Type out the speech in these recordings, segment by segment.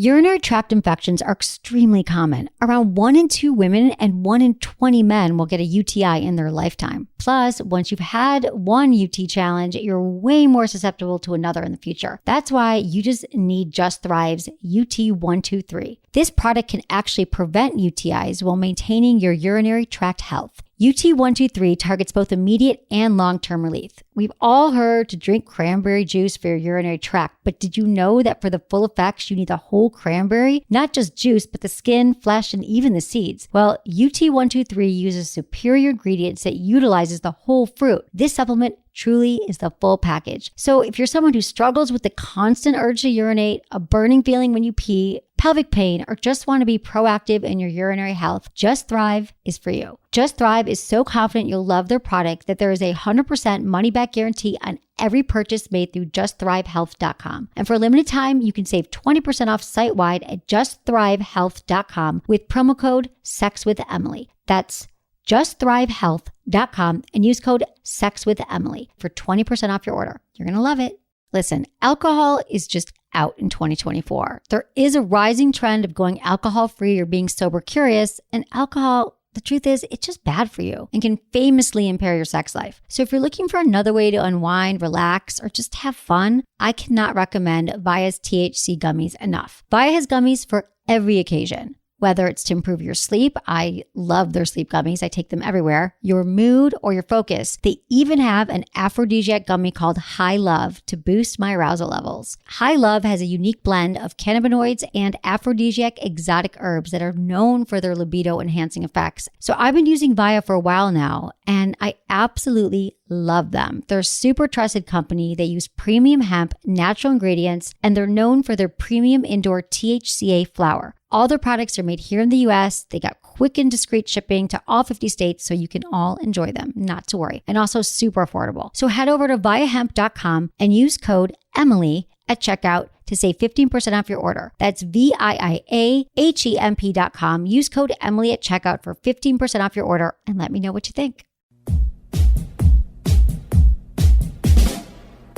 Urinary tract infections are extremely common. Around 1 in 2 women and 1 in 20 men will get a UTI in their lifetime. Plus, once you've had one UT challenge, you're way more susceptible to another in the future. That's why you just need Just Thrive's UT123. This product can actually prevent UTIs while maintaining your urinary tract health. UT123 targets both immediate and long-term relief. We've all heard to drink cranberry juice for your urinary tract, but did you know that for the full effects, you need the whole cranberry? Not just juice, but the skin, flesh, and even the seeds. Well, UT123 uses superior ingredients that utilizes the whole fruit. This supplement truly is the full package. So if you're someone who struggles with the constant urge to urinate, a burning feeling when you pee, pelvic pain, or just want to be proactive in your urinary health, Just Thrive is for you. Just Thrive is so confident you'll love their product that there is a 100% money-back guarantee on every purchase made through justthrivehealth.com. And for a limited time, you can save 20% off site-wide at justthrivehealth.com with promo code SEXWithEmily. That's justthrivehealth.com and use code SEXWithEmily for 20% off your order. You're going to love it. Listen, alcohol is just out in 2024. There is a rising trend of going alcohol-free or being sober curious, and alcohol, the truth is, it's just bad for you and can famously impair your sex life. So if you're looking for another way to unwind, relax, or just have fun, I cannot recommend Via's THC gummies enough. Via has gummies for every occasion. Whether it's to improve your sleep, I love their sleep gummies. I take them everywhere. Your mood or your focus. They even have an aphrodisiac gummy called High Love to boost my arousal levels. High Love has a unique blend of cannabinoids and aphrodisiac exotic herbs that are known for their libido enhancing effects. So I've been using Via for a while now, and I absolutely love them. They're a super trusted company. They use premium hemp, natural ingredients, and they're known for their premium indoor THCA flower. All their products are made here in the US. They got quick and discreet shipping to all 50 states, so you can all enjoy them, not to worry. And also super affordable. So head over to viahemp.com and use code Emily at checkout to save 15% off your order. That's VIIAHEMP.com. Use code Emily at checkout for 15% off your order and let me know what you think.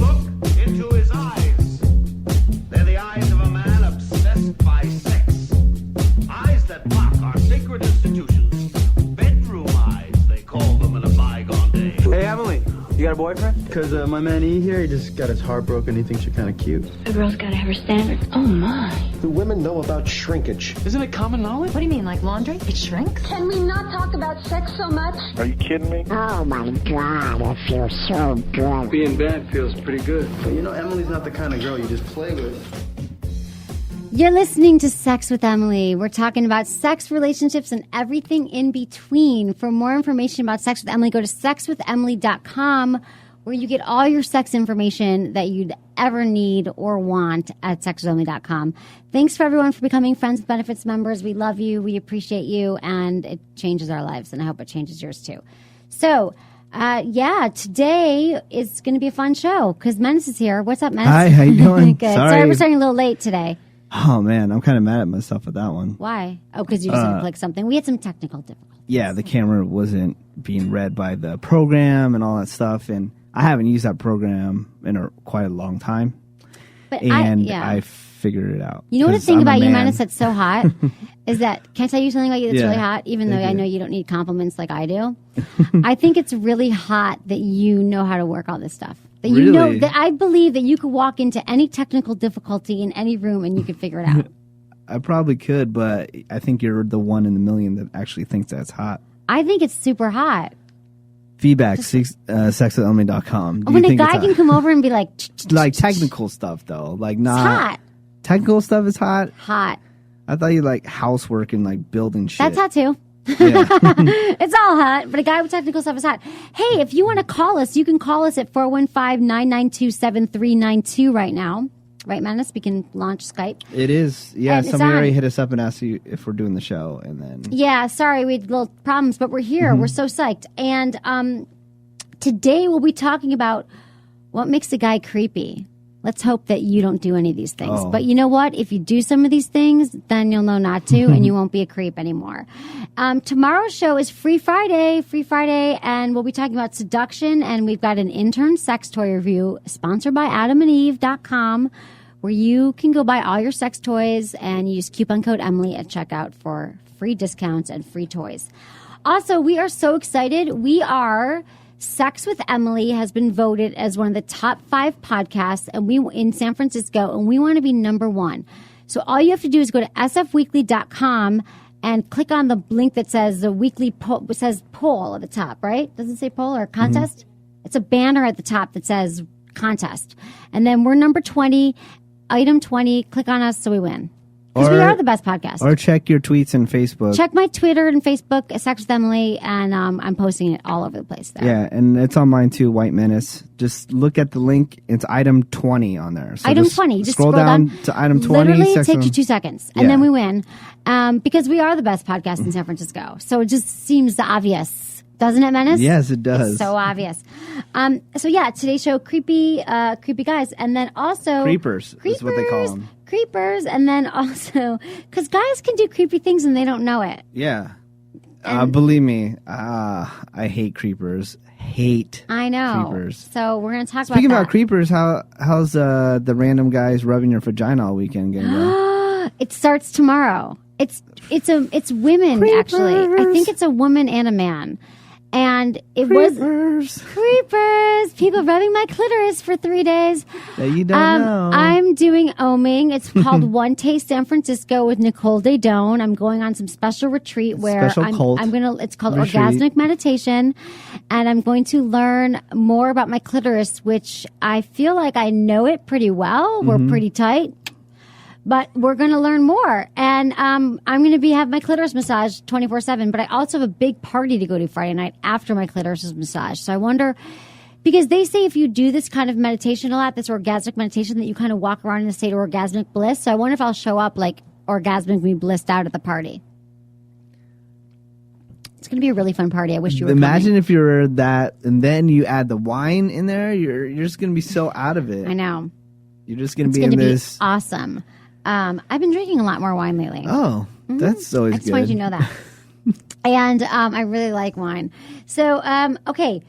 Look into his eyes. They're the eyes of a man obsessed by sex. Eyes that mock our sacred institutions. Bedroom eyes, they call them in a bygone day. Hey, Emily, you got a boyfriend? Because my man E here, he just got his heart broken. He thinks you're kind of cute. A girl's gotta have her standards. Oh, my. Do women know about shrinkage? Isn't it common knowledge? What do you mean, like laundry? It shrinks? Can we not talk about sex so much? Are you kidding me? Oh my God, it feels so good. Being bad feels pretty good. But you know, Emily's not the kind of girl you just play with. You're listening to Sex with Emily. We're talking about sex, relationships, and everything in between. For more information about Sex with Emily, go to sexwithemily.com, where you get all your sex information that you'd ever need or want at sexwithemily.com. Thanks for everyone for becoming Friends with Benefits members. We love you. We appreciate you. And it changes our lives. And I hope it changes yours too. So, today is going to be a fun show because Menace is here. What's up, Menace? Hi, how you doing? Good. Sorry, we're starting a little late today. Oh, man, I'm kind of mad at myself with that one. Why? Oh, because you just didn't click something. We had some technical difficulties. Yeah, the camera wasn't being read by the program and all that stuff, and I haven't used that program in quite a long time. But I figured it out. You know what the thing about you, Menace, that's so hot is that, can I tell you something about you that's really hot, even though I know you don't need compliments like I do? I think it's really hot that you know how to work all this stuff. That you know that I believe that you could walk into any technical difficulty in any room and you could figure it out. I probably could, but I think you're the one in a million that actually thinks that's hot. I think it's super hot. Feedback, sexwithemily.com. When a guy can come over and be like... Like technical stuff, though. Like not... It's hot. Technical stuff is hot? Hot. I thought you like housework and like building shit. That's hot too. Yeah. It's all hot, but a guy with technical stuff is hot. Hey, if you want to call us, you can call us at 415-992-7392 right now. Right, Menace? We can launch Skype. It is. Yeah, and somebody already hit us up and asked you if we're doing the show. And then... Yeah, sorry, we had little problems, but we're here. We're so psyched. And today we'll be talking about what makes a guy creepy. Let's hope that you don't do any of these things. Oh. But you know what? If you do some of these things, then you'll know not to, and you won't be a creep anymore. Tomorrow's show is Free Friday, and we'll be talking about seduction, and we've got an intern sex toy review sponsored by AdamandEve.com. where you can go buy all your sex toys and use coupon code Emily at checkout for free discounts and free toys. Also, we are so excited. Sex with Emily has been voted as one of the top 5 podcasts in San Francisco, and we want to be number 1. So all you have to do is go to sfweekly.com and click on the link that says the weekly poll. It says poll at the top, right? Doesn't it say poll or contest? It's a banner at the top that says contest. And then we're number 20, item 20. Click on us so we win. Because we are the best podcast. Or check your tweets and Facebook. Check my Twitter and Facebook, Sex with Emily, and I'm posting it all over the place there. Yeah, and it's on mine too, White Menace. Just look at the link. It's item 20 on there. So item 20. Just scroll down to item 20. Literally, it takes you 2 seconds, and then we win. Because we are the best podcast in San Francisco. So it just seems obvious. Doesn't it, Menace? Yes, it does. It's so obvious. So yeah, today's show, creepy guys, and then also creepers is what they call them. Creepers, and then also because guys can do creepy things and they don't know it. Yeah, believe me, I hate creepers. I know. Creepers. So we're gonna talk Speaking about about creepers, how's the random guys rubbing your vagina all weekend gonna go? It starts tomorrow. It's women creepers. Actually. I think it's a woman and a man. And it was creepers. People rubbing my clitoris for 3 days. That you don't know. I'm doing oming. It's called One Taste San Francisco with Nicole Daydone. I'm going on some special retreat where it's called Orgasmic Meditation, and I'm going to learn more about my clitoris, which I feel like I know it pretty well. We're pretty tight. But we're going to learn more. And I'm going to have my clitoris massaged 24/7. But I also have a big party to go to Friday night after my clitoris is massaged. So I wonder, because they say if you do this kind of meditation a lot, this orgasmic meditation, that you kind of walk around in a state of orgasmic bliss. So I wonder if I'll show up like orgasmically blissed out at the party. It's going to be a really fun party. I wish you were Imagine coming. if you were that, and then you add the wine in there. You're just going to be so out of it. I know. You're just going to be in this. Be awesome. I've been drinking a lot more wine lately. Oh, that's always good. I just wanted you to know that. And I really like wine. So, okay.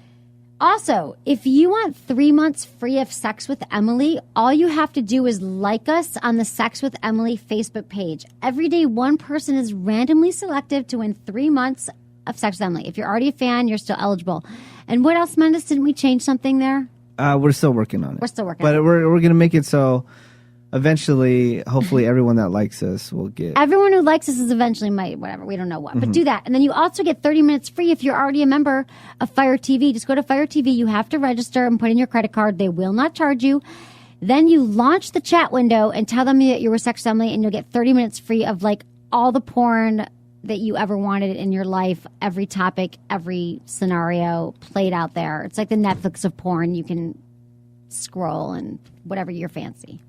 Also, if you want 3 months free of Sex with Emily, all you have to do is like us on the Sex with Emily Facebook page. Every day, one person is randomly selected to win 3 months of Sex with Emily. If you're already a fan, you're still eligible. And what else, Mendes? Didn't we change something there? We're still working on it. We're still working on it. But we're going to make it so eventually, hopefully, everyone that likes us will get. Everyone who likes us is eventually whatever. We don't know what. But do that. And then you also get 30 minutes free if you're already a member of Fire TV. Just go to Fire TV. You have to register and put in your credit card. They will not charge you. Then you launch the chat window and tell them that you're with Sex Emily, and you'll get 30 minutes free of like all the porn that you ever wanted in your life. Every topic, every scenario played out there. It's like the Netflix of porn. You can scroll and whatever your fancy.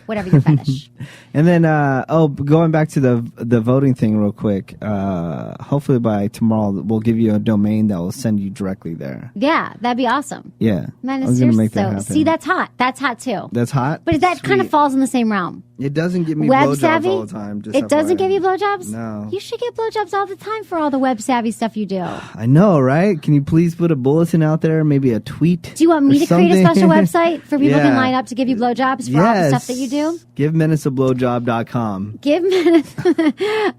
Whatever your fetish. And then, going back to the voting thing real quick, hopefully by tomorrow we'll give you a domain that will send you directly there. Yeah, that'd be awesome. Yeah. Menace, I'm going to make that happen. See, that's hot. That's hot too. That's hot? But that kind of falls in the same realm. It doesn't give me Web blowjobs savvy? all the time. It doesn't give you blowjobs? No. You should get blowjobs all the time for all the web savvy stuff you do. I know, right? Can you please put a bulletin out there, maybe a tweet? Do you want me to create a special website for people Yeah. can line up to give you blowjobs for all the stuff that you do? Give menaceablowjob.com. Give Menace.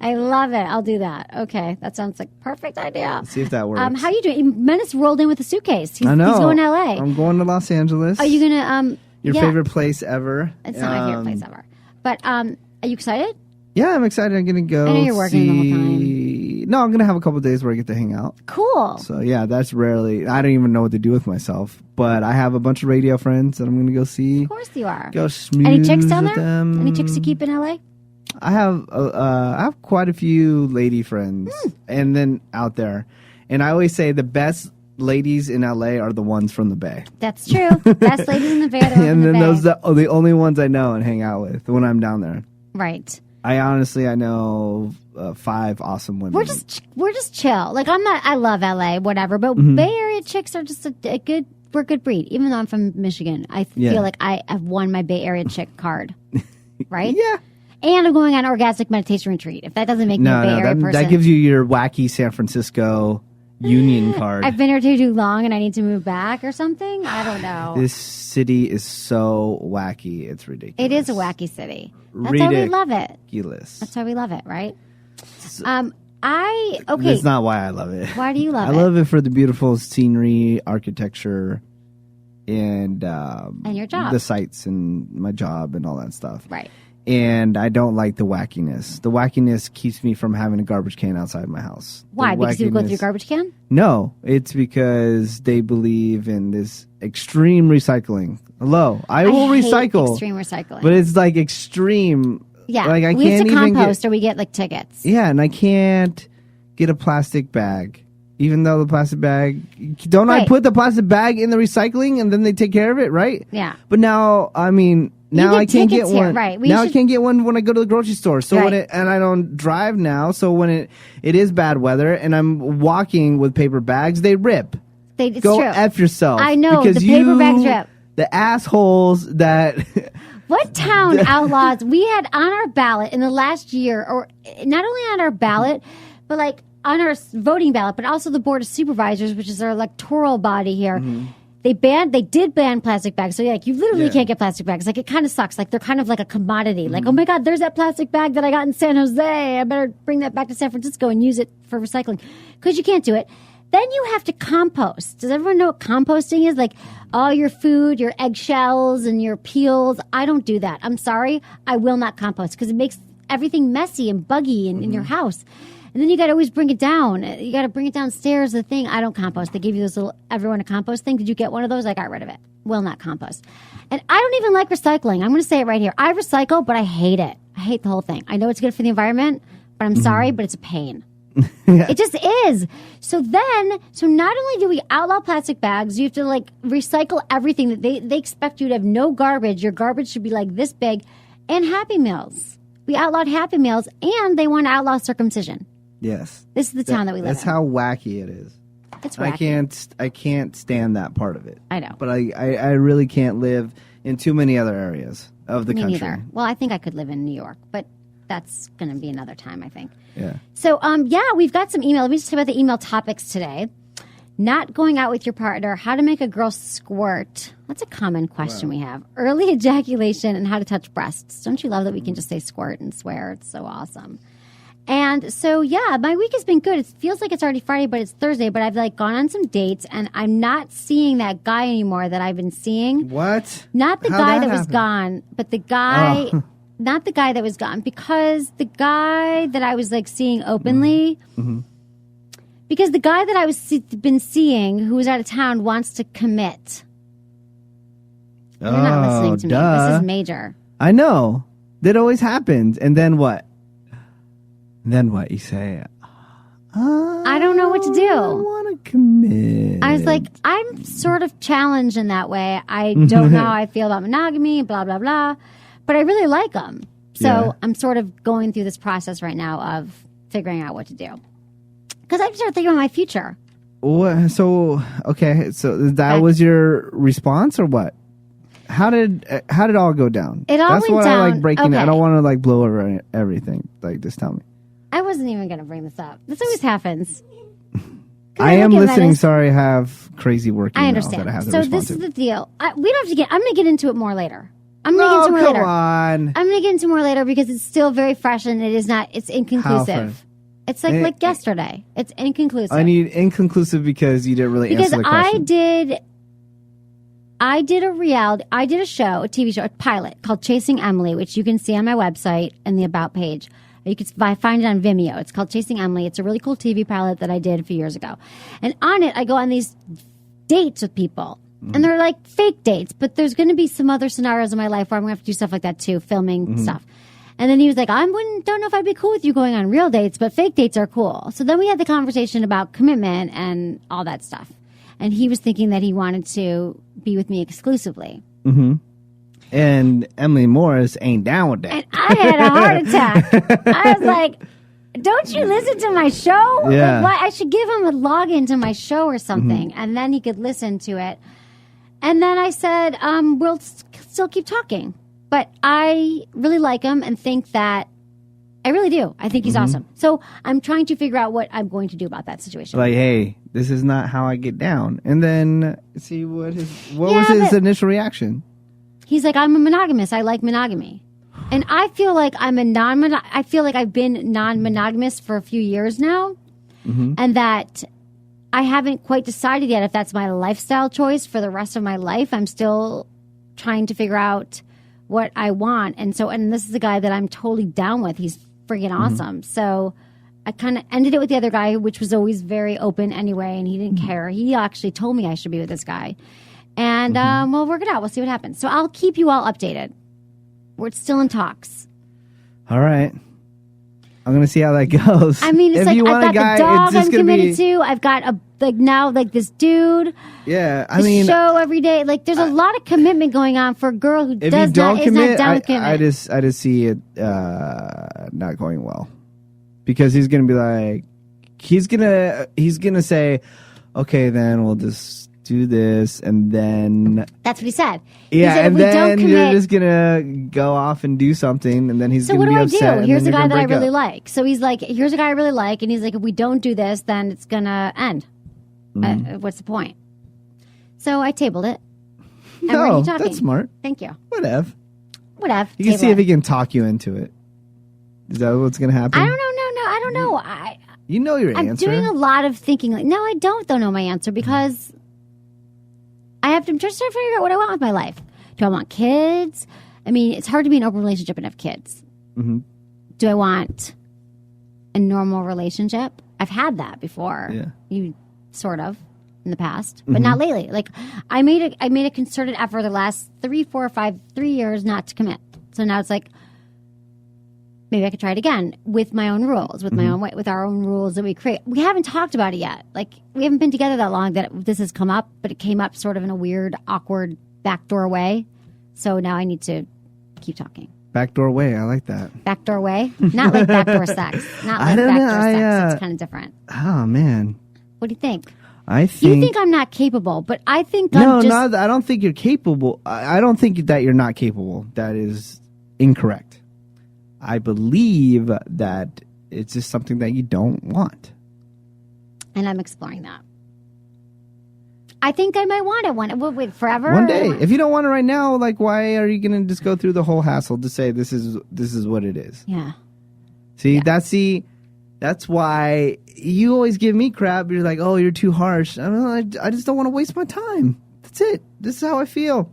I love it. I'll do that. Okay. That sounds like a perfect idea. See if that works. How you doing? Menace rolled in with a suitcase. I know. He's going to LA. I'm going to Los Angeles. Are you going to... Your favorite place ever? It's not my favorite place ever. But are you excited? Yeah, I'm excited. I'm going to go. I know you're working the whole time. No, I'm going to have a couple of days where I get to hang out. Cool. So, yeah, that's rarely. I don't even know what to do with myself. But I have a bunch of radio friends that I'm going to go see. Of course you are. Go smooth Any chicks down with there? them. Any chicks to keep in LA? I have quite a few lady friends and then out there. And I always say the best ladies in LA are the ones from the Bay. That's true. Best ladies in the Bay. And then those are the only ones I know and hang out with when I'm down there. Right. I know 5 awesome women. We're just chill. Like I love LA, whatever. But Bay Area chicks are just we're a good breed. Even though I'm from Michigan, I feel like I have won my Bay Area chick card. Right? Yeah. And I'm going on orgasmic meditation retreat. If that doesn't make me a Bay Area person. That gives you your wacky San Francisco union card. I've been here too long and I need to move back or something. I don't know. This city is so wacky. It's ridiculous. It is a wacky city. That's why we love it. Ridiculous. That's why we love it, right? That's not why I love it. Why do you love it? I love it for the beautiful scenery, architecture, and your job. the sights and my job and all that stuff. Right. And I don't like the wackiness. The wackiness keeps me from having a garbage can outside my house. Why? Because you go through your garbage can? No, it's because they believe in this extreme recycling. Hello, I will hate recycle. Extreme recycling. But it's like extreme. Yeah, like I we can't used to even compost or we get like tickets. Yeah, and I can't get a plastic bag. Even though the plastic bag, don't I Right. put the plastic bag in the recycling and then they take care of it, right? Yeah. But now, I mean, now get I can't get tickets here, one. right. Now I can't get one when I go to the grocery store. So when Right. and I don't drive now. So when it is bad weather and I'm walking with paper bags, they rip. It's Go true. F yourself. I know, because the paper bags rip. The assholes that. What town outlaws we had on our ballot in the last year, or not only on our ballot, but like on our voting ballot, but also the Board of Supervisors, which is our electoral body here. They did ban plastic bags. So like you literally can't get plastic bags. Like it kind of sucks. Like they're kind of like a commodity. Like, oh my God, there's that plastic bag that I got in San Jose. I better bring that back to San Francisco and use it for recycling. Because you can't do it. Then you have to compost. Does everyone know what composting is? Like all your food, your eggshells and your peels. I don't do that. I'm sorry. I will not compost because it makes everything messy and buggy in your house. And then you got to always bring it down. You got to bring it downstairs. The thing, I don't compost. They give you this little everyone a compost thing. Did you get one of those? I got rid of it. Will not compost. And I don't even like recycling. I'm going to say it right here. I recycle, but I hate it. I hate the whole thing. I know it's good for the environment, but I'm sorry, but it's a pain. It just is. So not only do we outlaw plastic bags, you have to like recycle everything that they expect you to have no garbage. Your garbage should be like this big, and Happy Meals. We outlawed Happy Meals, and they want to outlaw circumcision. Yes. This is the town that we live in. That's how wacky it is. It's wacky. I can't stand that part of it. I know. But I really can't live in too many other areas of the Me country. neither. Well, I think I could live in New York, but that's going to be another time, I think. Yeah. So, we've got some email. Let me just talk about the email topics today. Not going out with your partner, how to make a girl squirt. That's a common question we have. Early ejaculation and how to touch breasts. Don't you love that we can just say squirt and swear? It's so awesome. And so, my week has been good. It feels like it's already Friday, but it's Thursday. But I've like gone on some dates, and I'm not seeing that guy anymore that I've been seeing. What? Not the How'd guy that that was happen? gone, but the guy, Oh. not the guy that was gone, because the guy that I was like seeing openly, because the guy that I was been seeing who was out of town wants to commit. You're not listening to me. This is major. I know. That always happens. And then what? Then what? You say, I don't know what to I do. want to commit. I was like, I'm sort of challenged in that way. I don't know how I feel about monogamy, blah, blah, blah. But I really like him. So Yeah. I'm sort of going through this process right now of figuring out what to do. Because I started thinking about my future. What? So, okay. So that Okay. was your response or what? How did it all go down? It all That's went why I like down- breaking it. I okay. don't want to like blow over everything. Like, just tell me. I wasn't even going to bring this up. This always happens. I am look at listening. Menace. Sorry, I have crazy work. I emails understand. That I have to So respond this to. is the deal. We don't have to get. I'm going to get into it more later. I'm going to get No, into more come later. on. I'm going to get into more later because it's still very fresh and it is not. It's How inconclusive. fresh? It's like yesterday. It's inconclusive. I need inconclusive because you didn't really because answer the question. I did a show, a TV show, a pilot called Chasing Emily, which you can see on my website in the About page. You can find it on Vimeo. It's called Chasing Emily. It's a really cool TV pilot that I did a few years ago. And on it, I go on these dates with people. And they're like fake dates, but there's going to be some other scenarios in my life where I'm going to have to do stuff like that too, filming stuff. And then he was like, don't know if I'd be cool with you going on real dates, but fake dates are cool. So then we had the conversation about commitment and all that stuff. And he was thinking that he wanted to be with me exclusively. And Emily Morris ain't down with that. And I had a heart attack. I was like, don't you listen to my show? Yeah. Like, I should give him a login to my show or something, and then he could listen to it. And then I said, we'll still keep talking. But I really like him and think that I really do. I think he's awesome. So I'm trying to figure out what I'm going to do about that situation. Like, hey, this is not how I get down. And then see what was his but- initial reaction. He's like, I'm a monogamous. I like monogamy. And I feel like I feel like I've been non-monogamous for a few years now. And that I haven't quite decided yet if that's my lifestyle choice for the rest of my life. I'm still trying to figure out what I want. And this is a guy that I'm totally down with. He's freaking awesome. So I kind of ended it with the other guy, which was always very open anyway, and he didn't care. He actually told me I should be with this guy. And we'll work it out. We'll see what happens. So I'll keep you all updated. We're still in talks. All right. I'm going to see how that goes. I mean, it's if like you I've want got a guy, the dog it's just I'm gonna committed to. I've got this dude. Yeah, I The mean, show every day. Like, there's a lot of commitment going on for a girl who if you don't is commit, not down with commitment. I just see it not going well, because he's gonna be like, he's gonna say, okay, then we'll just do this, and then That's what he said. yeah, he said, and if we don't then commit, you're just gonna go off and do something, and then he's so gonna what be do I upset. do? And Here's then a you're guy gonna that I break really up. like. So he's like, here's a guy I really like, and he's like, if we don't do this, then it's gonna end. What's the point? So I tabled it. And we're No, talking. that's smart. Thank you. Whatever. Whatever. You can see Table if it. he can talk you into it. Is that what's gonna happen? I don't know. No, I don't know. You know your I'm answer. doing a lot of thinking. Like, no, I don't know my answer because I'm just trying to figure out what I want with my life. Do I want kids? I mean, it's hard to be in an open relationship and have kids. Mm-hmm. Do I want a normal relationship? I've had that before. Yeah. You sort of in the past, but not lately. Like I made a concerted effort the last 3 years not to commit. So now it's like maybe I could try it again with my own rules, with my own way, with our own rules that we create. We haven't talked about it yet. Like we haven't been together that long that this has come up, but it came up sort of in a weird, awkward backdoor way. So now I need to keep talking. Backdoor way. I like that. Backdoor way? Not like backdoor sex. Not I like don't know, backdoor sex. It's kind of different. Oh man. What do you think? I think. You think I'm not capable, but I think No, I'm just... no, I don't think you're capable. I don't think that you're not capable. That is incorrect. I believe that it's just something that you don't want. And I'm exploring that. I think I might want it. Wait, forever? One day. If you don't want it right now, like, why are you going to just go through the whole hassle to say this is what it is? Yeah. See, that's why you always give me crap. You're like, oh, you're too harsh. I just don't want to waste my time. That's it. This is how I feel.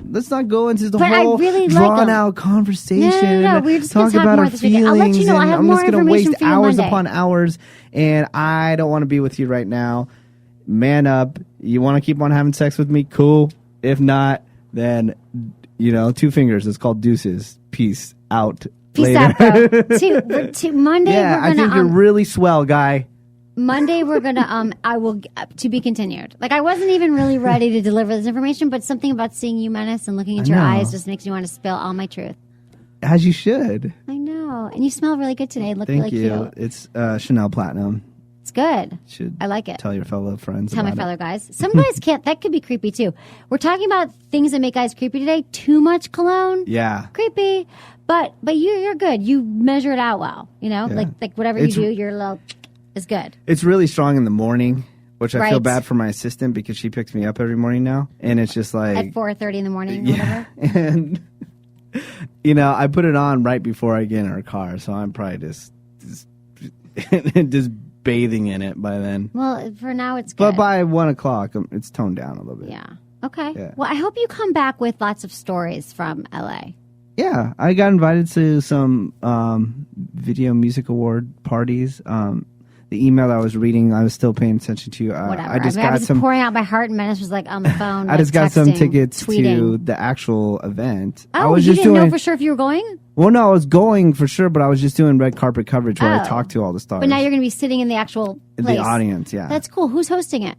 Let's not go into the But I whole really like drawn 'em. out conversation. No. We're just gonna talk talk about more our this weekend. I'll feelings. let you know. I and have I'm more just gonna information waste for you hours Monday. upon hours, and I don't want to be with you right now. Man up. You want to keep on having sex with me? Cool. If not, then 2 fingers. It's called deuces. Peace out. Peace later. out, bro. to Monday, Yeah, we're I gonna think you're really swell, guy. Monday we're gonna I will to be continued. Like I wasn't even really ready to deliver this information, but something about seeing you, Menace, and looking into your know. eyes just makes me want to spill all my truth. As you should. I know, and you smell really good today. Look Thank really you. cute. It's Chanel Platinum. It's good. Should I like it. Tell your fellow friends. Tell my about fellow guys. Some guys can't. That could be creepy too. We're talking about things that make guys creepy today. Too much cologne. Yeah. Creepy. But you're good. You measure it out well. Like whatever It's- you do, your little is good. It's really strong in the morning, which I feel Right. bad for my assistant because she picks me up every morning now, and it's just like At 4:30 in the morning, or yeah, whatever. and I put it on right before I get in her car, so I'm probably just just bathing in it by then. Well, for now it's good. But by 1 o'clock, it's toned down a little bit. Yeah. Okay. Yeah. Well, I hope you come back with lots of stories from LA. Yeah, I got invited to some video music award parties. The email I was reading, I was still paying attention to. Whatever. I just I got was some. pouring out my heart, and Menace was like on the phone. I just got some texting, tickets to tweeting. the actual event. I Oh, was you just didn't doing. know for sure if you were going? Well, no, I was going for sure, but I was just doing red carpet coverage where I Oh. talked to all the stars. But now you're going to be sitting in the actual place. the audience. Yeah, That's cool. Who's hosting it?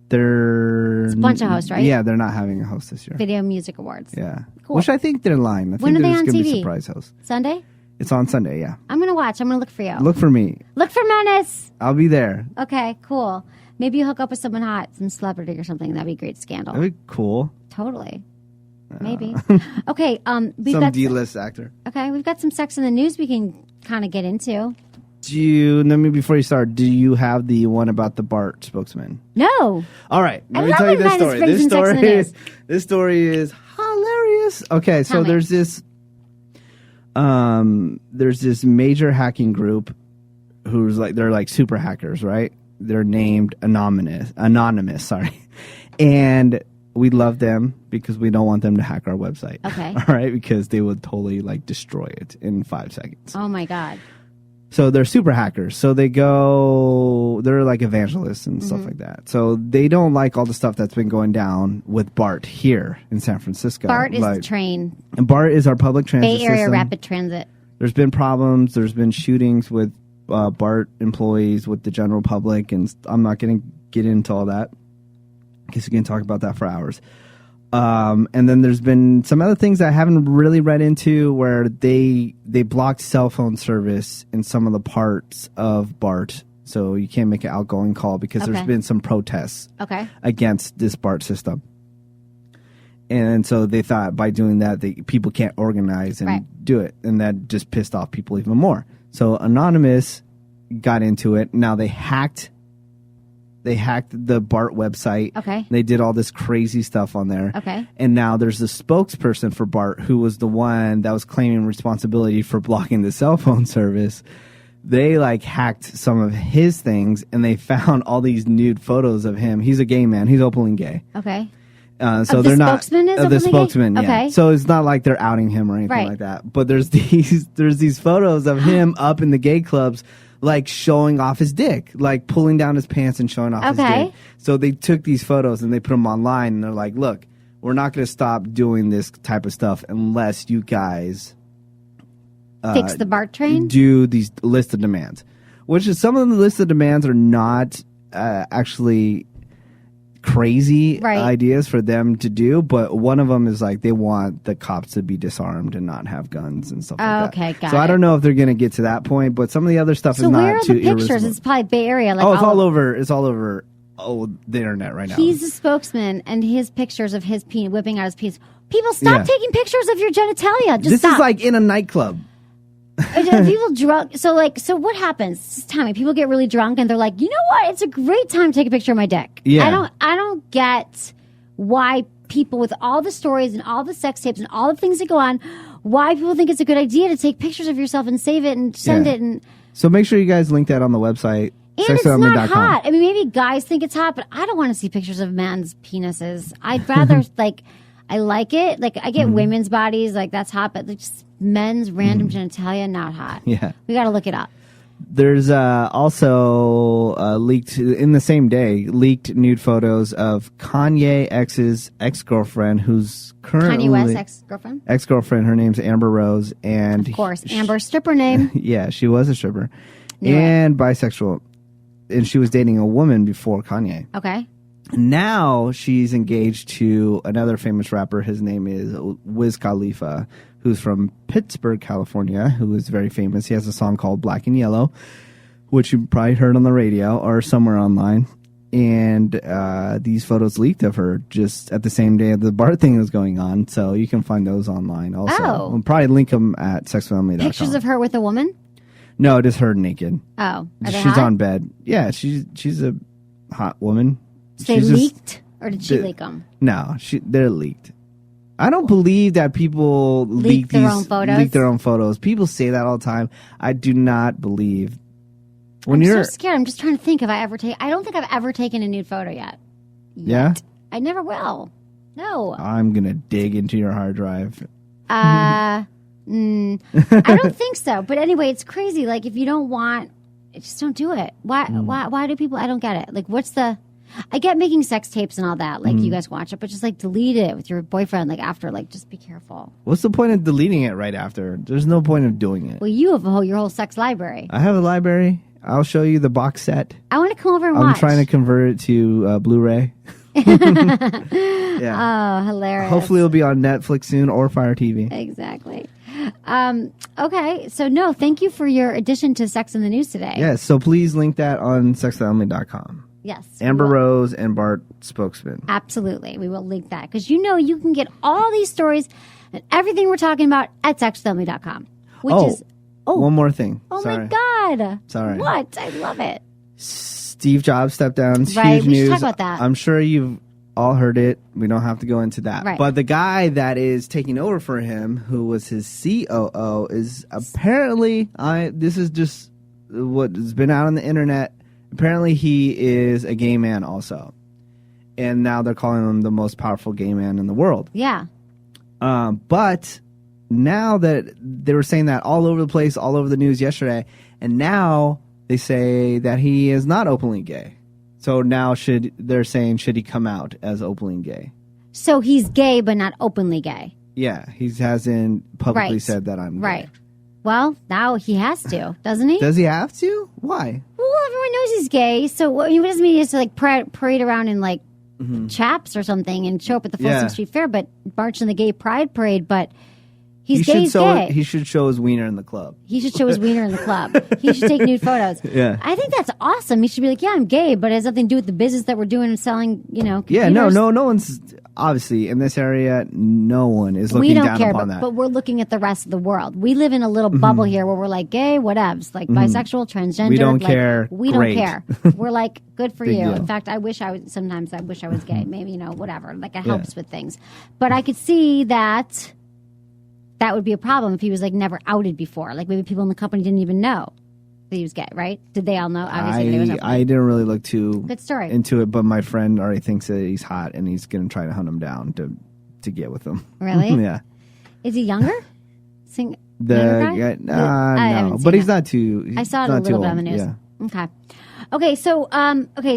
they're It's a bunch of hosts, right? Yeah, they're not having a host this year. Video Music Awards. Yeah, Cool. which I think they're lying. I think When are they there's on gonna be TV? surprise hosts. Sunday? It's on Sunday. Yeah, I'm going to watch. I'm going to look for you. look for me. Look for Menace. I'll be there. Okay, cool. Maybe you hook up with someone hot, some celebrity or something. That'd be a great scandal. That'd be cool. Totally. Maybe. Okay. We've Some got D-list actor. Okay, we've got some sex in the news we can kind of get into. Before you start, do you have the one about the BART spokesman? No. All right, I let me love tell you when this Menace story. brings in Sex in the News. This story is hilarious. Okay, so me. there's this major hacking group who's like, they're like super hackers, right? They're named Anonymous, sorry. And we love them because we don't want them to hack our website. Okay. All right, because they would totally like destroy it in 5 seconds. Oh my God. So they're super hackers. So they're like evangelists and stuff like that. So they don't like all the stuff that's been going down with BART here in San Francisco. BART is like, the train. And BART is our public transit Bay Area system. Rapid Transit. There's been problems. There's been shootings with BART employees, with the general public, and I'm not going to get into all that because we can talk about that for hours. And then there's been some other things I haven't really read into where they blocked cell phone service in some of the parts of BART, so you can't make an outgoing call because there's been some protests against this BART system. And so they thought by doing that, people can't organize and do it, and that just pissed off people even more. So Anonymous got into it. Now they hacked the BART website. Okay. They did all this crazy stuff on there. Okay. And now there's a spokesperson for BART who was the one that was claiming responsibility for blocking the cell phone service. They like hacked some of his things and they found all these nude photos of him. He's a gay man. He's openly gay. Okay. So they're not spokesman is the openly gay? spokesman. Yeah. Okay. So it's not like they're outing him or anything like that. But there's these photos of him up in the gay clubs, like showing off his dick, like pulling down his pants and showing off his dick. So they took these photos and they put them online, and they're like, "Look, we're not going to stop doing this type of stuff unless you guys fix the BART train. Do these list of demands." Which is, some of the list of demands are not actually crazy ideas for them to do, but one of them is like they want the cops to be disarmed and not have guns and stuff like that. Okay, got So it. I don't know if they're going to get to that point, but some of the other stuff is So not where are too the pictures? irresistible. It's probably Bay Area. Like It's all over. It's all over the internet right now. He's a spokesman, and his pictures of his penis, whipping out his penis. People, stop taking pictures of your genitalia. Just this stop. is like in a nightclub. People drunk. So what happens? Tommy, people get really drunk and they're like, you know what? It's a great time to take a picture of my dick. Yeah. I don't get why people, with all the stories and all the sex tapes and all the things that go on, why people think it's a good idea to take pictures of yourself and save it and send it. And So make sure you guys link that on the website. it's not hot. I mean, maybe guys think it's hot, but I don't want to see pictures of men's penises. I'd rather I like it. Like, I get women's bodies, like that's hot, but just men's random genitalia, not hot. Yeah. We got to look it up. There's also leaked in the same day, leaked nude photos of Kanye X's ex-girlfriend, who's currently Kanye West's ex-girlfriend. Her name's Amber Rose, and of course, Amber, stripper name. Yeah, she was a stripper Knew and bisexual, and she was dating a woman before Kanye. Okay. Now she's engaged to another famous rapper. His name is Wiz Khalifa, who's from Pittsburgh, California, who is very famous. He has a song called Black and Yellow, which you probably heard on the radio or somewhere online. And these photos leaked of her just at the same day the BART thing was going on. So you can find those online also. Oh. We'll probably link them at sexwithemily.com. Pictures of her with a woman? No, just her naked. Oh. Are they She's hot? on bed. Yeah, she's a hot woman. So they She's just- leaked? Or did she leak them? No, they're leaked. I don't believe that people leak their own photos? Leak their own photos. People say that all the time. I do not believe. When I'm you're so scared. I'm just trying to think if I don't think I've ever taken a nude photo yet. Yeah? I never will. No. I'm gonna dig into your hard drive. I don't think so. But anyway, it's crazy. Like, if you don't want, just don't do it. Why do people? I don't get it. Like, what's the? I get making sex tapes and all that. Like, you guys watch it, but just like delete it with your boyfriend. Like after, like just be careful. What's the point of deleting it right after? There's no point of doing it. Well, you have your whole sex library. I have a library. I'll show you the box set. I want to come over and I'm watch. trying to convert it to Blu-ray. Yeah. Oh, hilarious. Hopefully it'll be on Netflix soon or Fire TV. Exactly. Okay. So, thank you for your addition to Sex in the News today. Yes, so please link that on sexwithemily.com. Yes. Amber Rose and Bart spokesman. Absolutely. We will link that because you can get all these stories and everything we're talking about at sexwithemily.com, which is one more thing. Oh Sorry. my God. Sorry. What? I love it. Steve Jobs stepped down. It's Right. huge We should news. talk about that. I'm sure you've all heard it. We don't have to go into that. Right. But the guy that is taking over for him, who was his COO, is apparently, this is just what has been out on the internet. Apparently he is a gay man also. And now they're calling him the most powerful gay man in the world. Yeah. But now that they were saying that all over the place, all over the news yesterday, and now they say that he is not openly gay. So now they're saying should he come out as openly gay? So he's gay, but not openly gay. Yeah, he hasn't publicly Right. said that I'm Right. gay. Well, now he has to, doesn't he? Does he have to? Why? Well, everyone knows he's gay. So what does it mean? He has to like parade around in like chaps or something and show up at the Folsom Yeah. Street Fair, but march in the gay pride parade. But he's he gay. should He's show gay. he should show his wiener in the club. He should show his wiener in the club. He should take nude photos. Yeah. I think that's awesome. He should be like, yeah, I'm gay, but it has nothing to do with the business that we're doing and selling, Yeah, computers. no one's obviously in this area. No one is looking We don't down care, upon but, that. but we're looking at the rest of the world. We live in a little bubble here where we're like gay, whatevs, like bisexual, transgender. We don't like, care. We Great. don't care. We're like, good for Big you. deal. In fact, sometimes I wish I was gay. Maybe, whatever. Like it helps with things. But I could see that would be a problem if he was like never outed before. Like maybe people in the company didn't even know that he was gay, right? Did they all know? Obviously, they was I didn't really look too Good story. into it, but my friend already thinks that he's hot and he's going to try to hunt him down to get with him. Really? Yeah. Is he younger? Younger guy? I haven't No, seen but he's it. not too. I saw it a not too little bit on old. the news. Yeah. Okay. Okay, so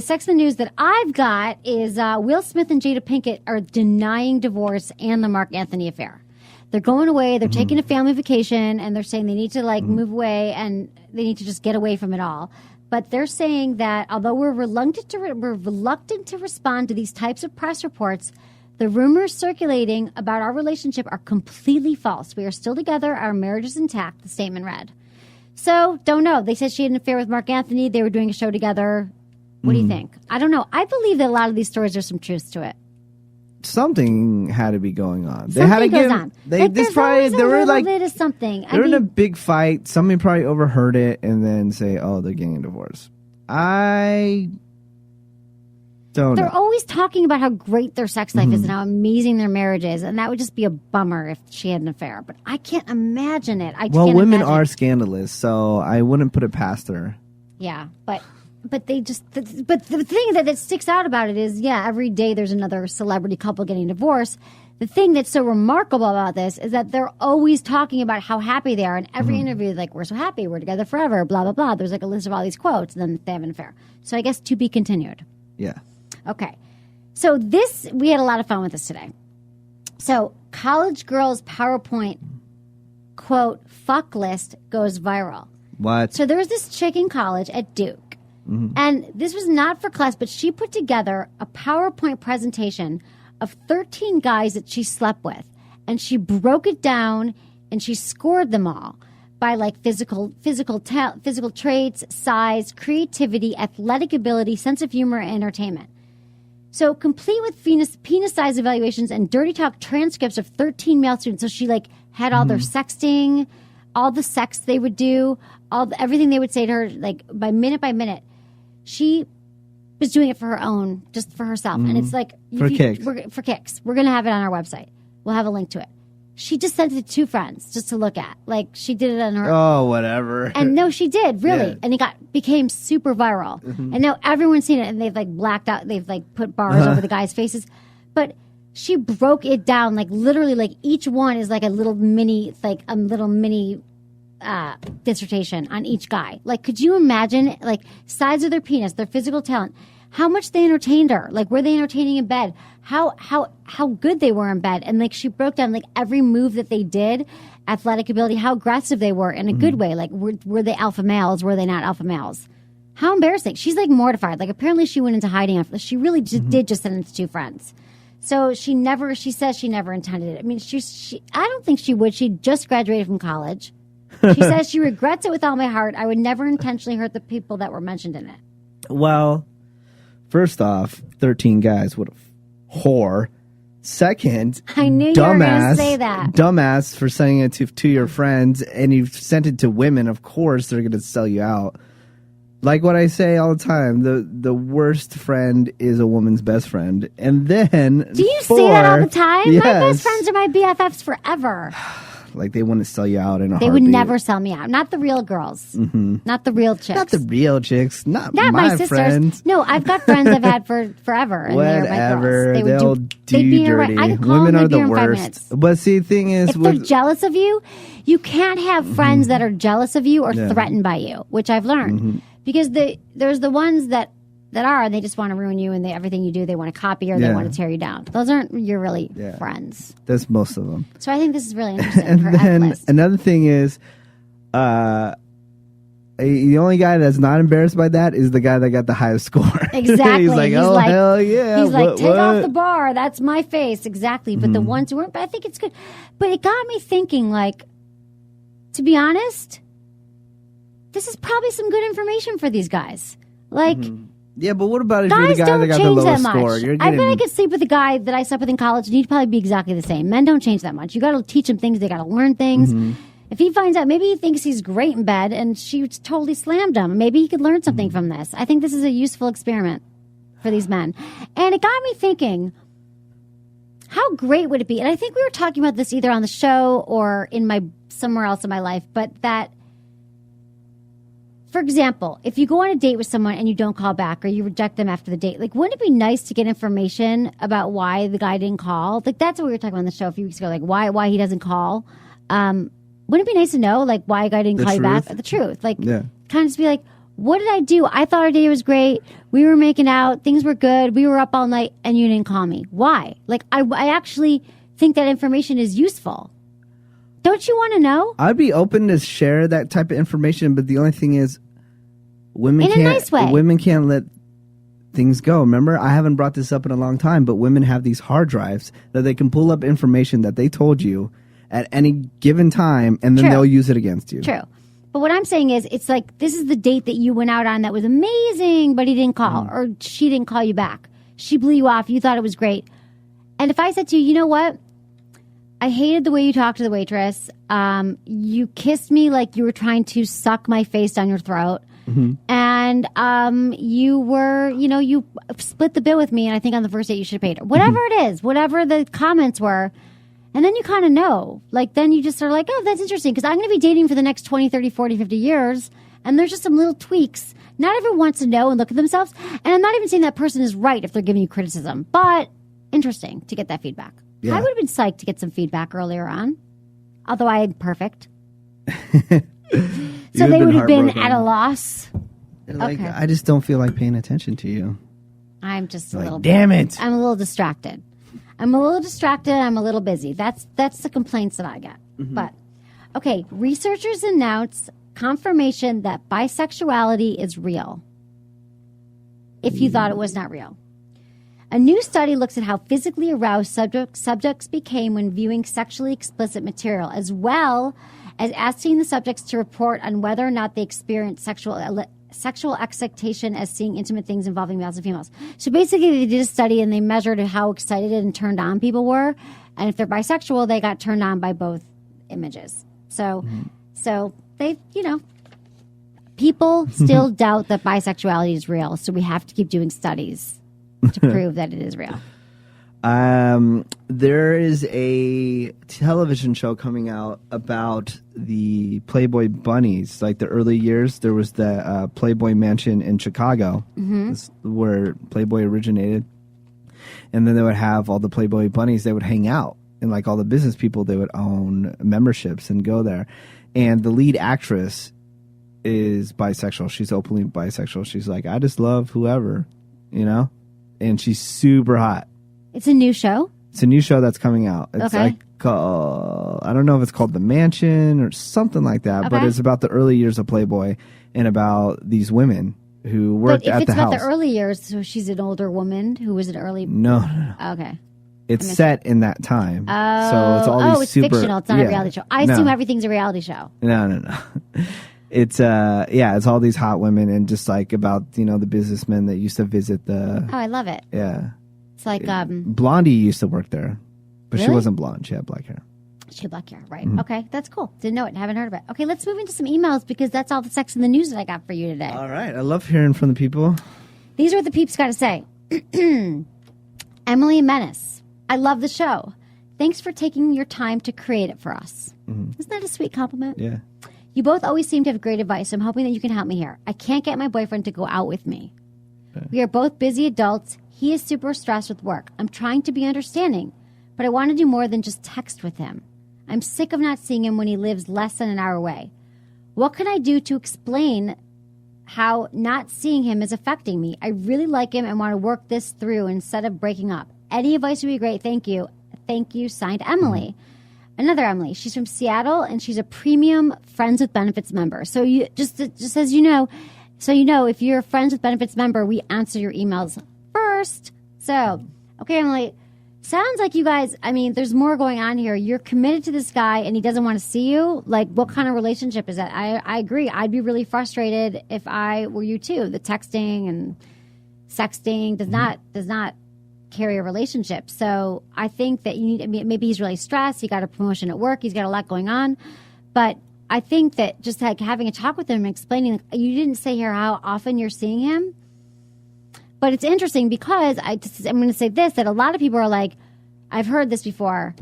Sex in the News that I've got is Will Smith and Jada Pinkett are denying divorce and the Mark Anthony affair. They're going away, they're taking a family vacation, and they're saying they need to move away and they need to just get away from it all. But they're saying that although we're reluctant to respond to these types of press reports, the rumors circulating about our relationship are completely false. We are still together. Our marriage is intact, the statement read. So, don't know. They said she had an affair with Mark Anthony. They were doing a show together. What do you think? I don't know. I believe that a lot of these stories, there's some truth to it. Something had to be going on. They Something had to goes give. on. They Like, this there's probably always they a were little like bit of something. they're in a big fight. Somebody probably overheard it and then say, "Oh, they're getting a divorce." I don't They're know. always talking about how great their sex life is and how amazing their marriage is, and that would just be a bummer if she had an affair. But I can't imagine it. Well, can't women imagine. are scandalous, so I wouldn't put it past her. Yeah, but they just. But the thing that sticks out about it is, every day there's another celebrity couple getting divorced. The thing that's so remarkable about this is that they're always talking about how happy they are in every interview. Like, we're so happy, we're together forever, blah blah blah. There's like a list of all these quotes, and then they have an affair. So I guess to be continued. Yeah. Okay. So we had a lot of fun with this today. So college girls PowerPoint quote fuck list goes viral. What? So there was this chick in college at Duke. And this was not for class, but she put together a PowerPoint presentation of 13 guys that she slept with. And she broke it down and she scored them all by like physical traits, size, creativity, athletic ability, sense of humor, and entertainment. So complete with penis size evaluations and dirty talk transcripts of 13 male students. So she like had all their sexting, all the sex they would do, everything they would say to her, like by minute. She was doing it for her own, just for herself. And it's like For kicks. For kicks. We're going to have it on our website. We'll have a link to it. She just sent it to 2 friends just to look at. Like she did it on her Oh, whatever. And no, she did, really. Yeah. And it became super viral. And now everyone's seen it and they've like blacked out, they've like put bars over the guys' faces. But she broke it down, like literally, like each one is like a little mini dissertation on each guy. Like, could you imagine, like, size of their penis, their physical talent, how much they entertained her? Like, were they entertaining in bed? How good they were in bed? And like, she broke down like every move that they did, athletic ability, how aggressive they were in a good way. Like, were they alpha males? Were they not alpha males? How embarrassing! She's like mortified. Like, apparently she went into hiding after. She really did just send it to 2 friends. So she says she never intended it. I mean, I don't think she would. She just graduated from college. She says she regrets it with all my heart. I would never intentionally hurt the people that were mentioned in it. Well, First off, 13 guys. What a whore. Second, I knew you were going to say that. Dumbass for sending it to your friends, and you've sent it to women. Of course, they're going to sell you out. Like what I say all the time, the worst friend is a woman's best friend. And then do you say that all the time? Yes. My best friends are my BFFs forever. Like they wouldn't sell you out in a They heartbeat. would never sell me out. Not the real girls. Not the real chicks. Not the real chicks. Not my my sisters. friends. No, I've got friends I've had for forever. And they're my Whatever. girls. They'll they'd do be here dirty. I could call Women them, are they'd be the here in 5 worst. minutes. But see, the thing is, If they're jealous of you, you can't have friends that are jealous of you or threatened by you, which I've learned. Because there's the ones that are, and they just want to ruin you, and everything you do, they want to copy or they want to tear you down. Those aren't your really friends. that's most of them. So I think this is really interesting. And her then F list. another thing is, the only guy that's not embarrassed by that is the guy that got the highest score. Exactly. He's like, oh, hell yeah. He's like, what, take what? off the bar. That's my face. Exactly. But the ones who weren't, but I think it's good. But it got me thinking, like, to be honest, this is probably some good information for these guys. Like, Yeah, but what about if you're the guys guy don't that got the change that lowest much. score? You're I getting, bet I could sleep with a guy that I slept with in college, and he'd probably be exactly the same. Men don't change that much. You got to teach them things. They got to learn things. If he finds out, maybe he thinks he's great in bed, and she totally slammed him. Maybe he could learn something from this. I think this is a useful experiment for these men. And it got me thinking, how great would it be? And I think we were talking about this either on the show or in somewhere else in my life, but that, for example, if you go on a date with someone and you don't call back or you reject them after the date, like, wouldn't it be nice to get information about why the guy didn't call? Like, that's what we were talking about on the show a few weeks ago, like why he doesn't call. Wouldn't it be nice to know, like, why a guy didn't call you back? The truth. Like, kind of just be like, what did I do? I thought our date was great. We were making out. Things were good. We were up all night and you didn't call me. Why? Like, I actually think that information is useful. Don't you want to know? I'd be open to share that type of information, but the only thing is, women in a nice way. Women can't let things go. Remember, I haven't brought this up in a long time, but women have these hard drives that they can pull up information that they told you at any given time, and then they'll use it against you. True. But what I'm saying is, it's like, this is the date that you went out on that was amazing, but he didn't call, or she didn't call you back. She blew you off. You thought it was great. And if I said to you, you know what? I hated the way you talked to the waitress. You kissed me like you were trying to suck my face down your throat. And you were, you split the bill with me, and I think on the first date you should have paid her. Whatever it is, whatever the comments were. And then you kind of know. Like, then you just are like, oh, that's interesting, because I'm going to be dating for the next 20, 30, 40, 50 years, and there's just some little tweaks. Not everyone wants to know and look at themselves. And I'm not even saying that person is right if they're giving you criticism, but interesting to get that feedback. Yeah. I would have been psyched to get some feedback earlier on, although I am perfect. So they would have been at a loss. Like, I just don't feel like paying attention to you. I'm just a little. Damn it! I'm a little distracted. I'm a little busy. That's the complaints that I get. But okay, researchers announce confirmation that bisexuality is real. If you thought it was not real. A new study looks at how physically aroused subjects became when viewing sexually explicit material, as well as asking the subjects to report on whether or not they experienced sexual excitation as seeing intimate things involving males and females. So basically, they did a study and they measured how excited and turned on people were. And if they're bisexual, they got turned on by both images. So they, people still doubt that bisexuality is real. So we have to keep doing studies to prove that it is real. There is a television show coming out about the Playboy bunnies. Like the early years, there was the Playboy Mansion in Chicago, where Playboy originated. And then they would have all the Playboy bunnies. They would hang out, and like all the business people, they would own memberships and go there. And the lead actress is bisexual. She's openly bisexual. She's like, I just love whoever, and she's super hot. It's a new show? It's a new show that's coming out. It's like, I don't know if it's called The Mansion or something like that, but it's about the early years of Playboy and about these women who worked at the house. But if it's about the early years, so she's an older woman who was an eearly... No. Okay. It's set in that time. Oh, so it's all these it's super, fictional. It's not a reality show. I assume everything's a reality show. No. it's it's all these hot women and just like about the businessmen that used to visit the. Oh, I love it. Yeah. It's like Blondie used to work there, but she Really? wasn't blonde. She had black hair. She had black hair, right? Okay, that's cool. Didn't know it. Haven't heard of it. Okay, let's move into some emails because that's all the sex in the news that I got for you today. All right, I love hearing from the people. These are what the peeps got to say. Emily Menace, I love the show. Thanks for taking your time to create it for us. Isn't that a sweet compliment? Yeah. You both always seem to have great advice. I'm hoping that you can help me here. I can't get my boyfriend to go out with me. We are both busy adults. He is super stressed with work. I'm trying to be understanding, but I want to do more than just text with him. I'm sick of not seeing him when he lives less than an hour away. What can I do to explain how not seeing him is affecting me? I really like him and want to work this through instead of breaking up. Any advice would be great. Thank you. Thank you. Signed, Emily. Another Emily. She's from Seattle, and she's a premium Friends with Benefits member. So you just as you know, if you're a Friends with Benefits member, we answer your emails first. So, okay, Emily. Sounds like you guys, there's more going on here. You're committed to this guy and he doesn't want to see you. Like, what kind of relationship is that? I agree. I'd be really frustrated if I were you too. The texting and sexting does not carry a relationship. So I think that you need, maybe he's really stressed. He got a promotion at work. He's got a lot going on. But I think that just like having a talk with him and explaining, you didn't say here how often you're seeing him. But it's interesting because I'm going to say this, that a lot of people are like, I've heard this before.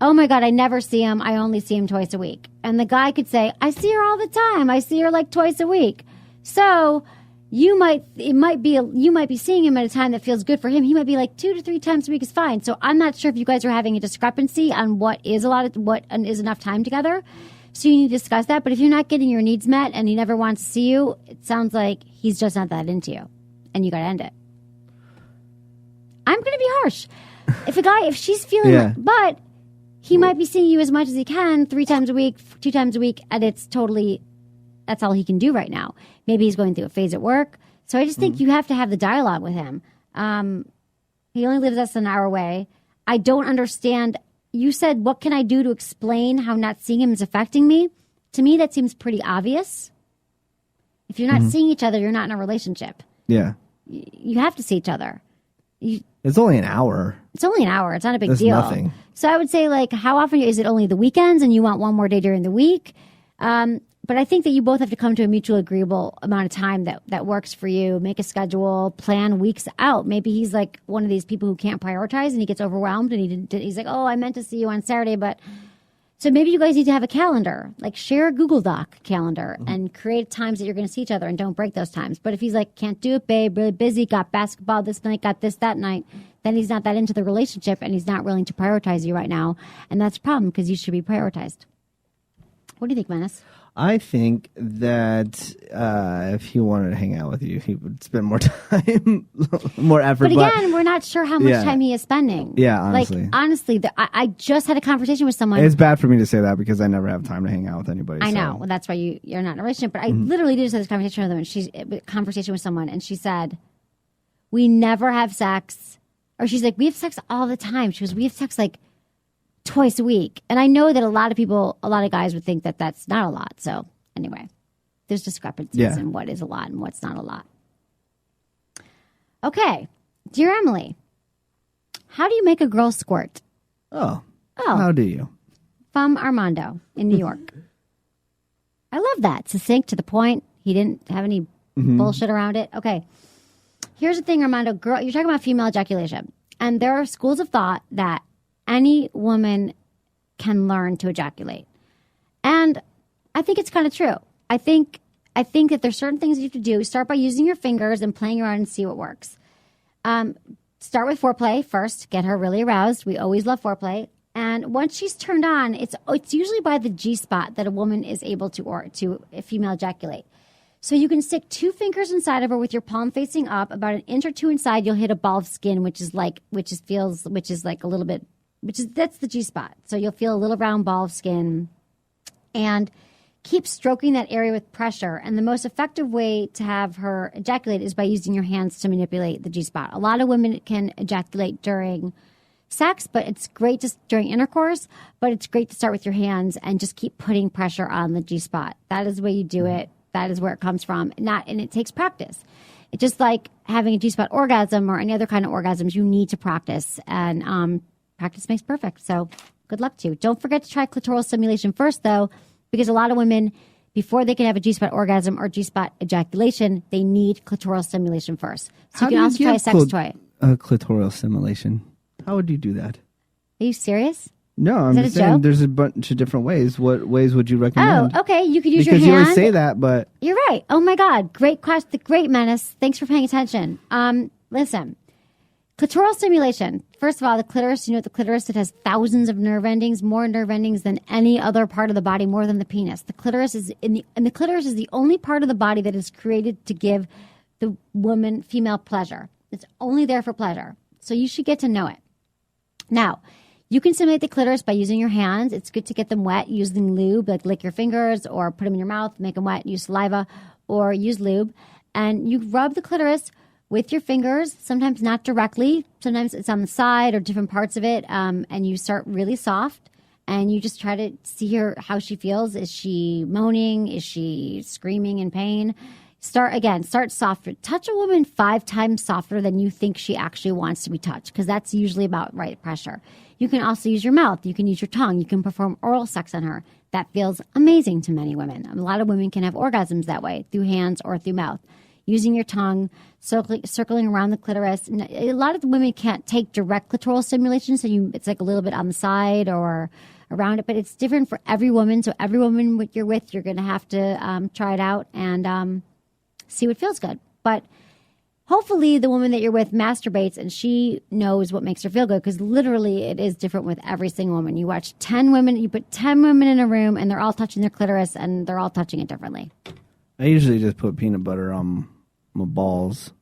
Oh my God, I never see him. I only see him twice a week. And the guy could say, I see her all the time. I see her like twice a week. So you might be seeing him at a time that feels good for him. He might be like 2 to 3 times a week is fine. So I'm not sure if you guys are having a discrepancy on what is enough time together. So you need to discuss that. But if you're not getting your needs met and he never wants to see you, it sounds like he's just not that into you. And you got to end it. I'm going to be harsh. If she's feeling, but he might be seeing you as much as he can 3 times a week, 2 times a week, and that's all he can do right now. Maybe he's going through a phase at work. So I just think you have to have the dialogue with him. He only lives less than an hour away. I don't understand. You said, what can I do to explain how not seeing him is affecting me? To me, that seems pretty obvious. If you're not seeing each other, you're not in a relationship. Yeah. You have to see each other. It's only an hour. It's only an hour. It's not a big That's deal. nothing. So I would say, like, how often is it only the weekends and you want one more day during the week? But I think that you both have to come to a mutually agreeable amount of time that works for you. Make a schedule, plan weeks out. Maybe he's like one of these people who can't prioritize and he gets overwhelmed and he's like, oh, I meant to see you on Saturday, but... So maybe you guys need to have a calendar, like share a Google Doc calendar and create times that you're going to see each other and don't break those times. But if he's like, can't do it, babe, really busy, got basketball this night, got this that night, then he's not that into the relationship and he's not willing to prioritize you right now. And that's a problem because you should be prioritized. What do you think, Menace? I think that if he wanted to hang out with you, he would spend more time, more effort. But again, we're not sure how much time he is spending. Yeah, honestly. Like, honestly, I just had a conversation with someone. It's bad for me to say that because I never have time to hang out with anybody. I know. Well, that's why you're not in a relationship. But I literally did just have this conversation with someone, and she said, we never have sex. Or she's like, we have sex all the time. She goes, we have sex like twice a week. And I know that a lot of guys would think that that's not a lot. So anyway, there's discrepancies in what is a lot and what's not a lot. Okay. Dear Emily, how do you make a girl squirt? Oh. How do you? From Armando in New York. I love that. Succinct, to the point. He didn't have any bullshit around it. Okay. Here's the thing, Armando. Girl, you're talking about female ejaculation. And there are schools of thought that any woman can learn to ejaculate. And I think it's kind of true. I think that there's certain things you have to do. Start by using your fingers and playing around and see what works. Start with foreplay first. Get her really aroused. We always love foreplay. And once she's turned on, it's usually by the G spot that a woman is able to a female ejaculate. So you can stick 2 fingers inside of her with your palm facing up. About 1 inch or 2 inside, you'll hit a ball of skin, that's the G spot. So you'll feel a little round ball of skin, and keep stroking that area with pressure. And the most effective way to have her ejaculate is by using your hands to manipulate the G spot. A lot of women can ejaculate during sex, but it's great just during intercourse. But it's great to start with your hands and just keep putting pressure on the G-spot. That is the way you do it. That is where it comes from. And it takes practice. It's just like having a G-spot orgasm or any other kind of orgasms. You need to practice, and practice makes perfect. So good luck to you. Don't forget to try clitoral stimulation first, though, because a lot of women, before they can have a G-spot orgasm or G-spot ejaculation, they need clitoral stimulation first. So you can also try a sex toy. Clitoral stimulation. How would you do that? Are you serious? No, I'm just saying there's a bunch of different ways. What ways would you recommend? Oh, okay. You could use your hand. Because you always say that, but... You're right. Oh, my God. Great question. Great, Menace. Thanks for paying attention. Listen. Clitoral stimulation. First of all, the clitoris, you know, the clitoris, it has thousands of nerve endings, more nerve endings than any other part of the body, more than the penis. The clitoris is and the clitoris is the only part of the body that is created to give the woman female pleasure. It's only there for pleasure. So you should get to know it. Now, you can stimulate the clitoris by using your hands. It's good to get them wet using lube, like lick your fingers or put them in your mouth, make them wet, use saliva or use lube. And you rub the clitoris with your fingers, sometimes not directly. Sometimes it's on the side or different parts of it. And you start really soft and you just try to see how she feels. Is she moaning? Is she screaming in pain? Start softer. Touch a woman 5 times softer than you think she actually wants to be touched, because that's usually about right pressure. You can also use your mouth. You can use your tongue. You can perform oral sex on her. That feels amazing to many women. A lot of women can have orgasms that way, through hands or through mouth. Using your tongue, circling around the clitoris. And a lot of the women can't take direct clitoral stimulation, so it's like a little bit on the side or around it. But it's different for every woman. So every woman you're with, you're going to have to try it out and see what feels good. But hopefully the woman that you're with masturbates and she knows what makes her feel good, because literally it is different with every single woman. You watch 10 women, you put 10 women in a room and they're all touching their clitoris and they're all touching it differently. I usually just put peanut butter on my balls,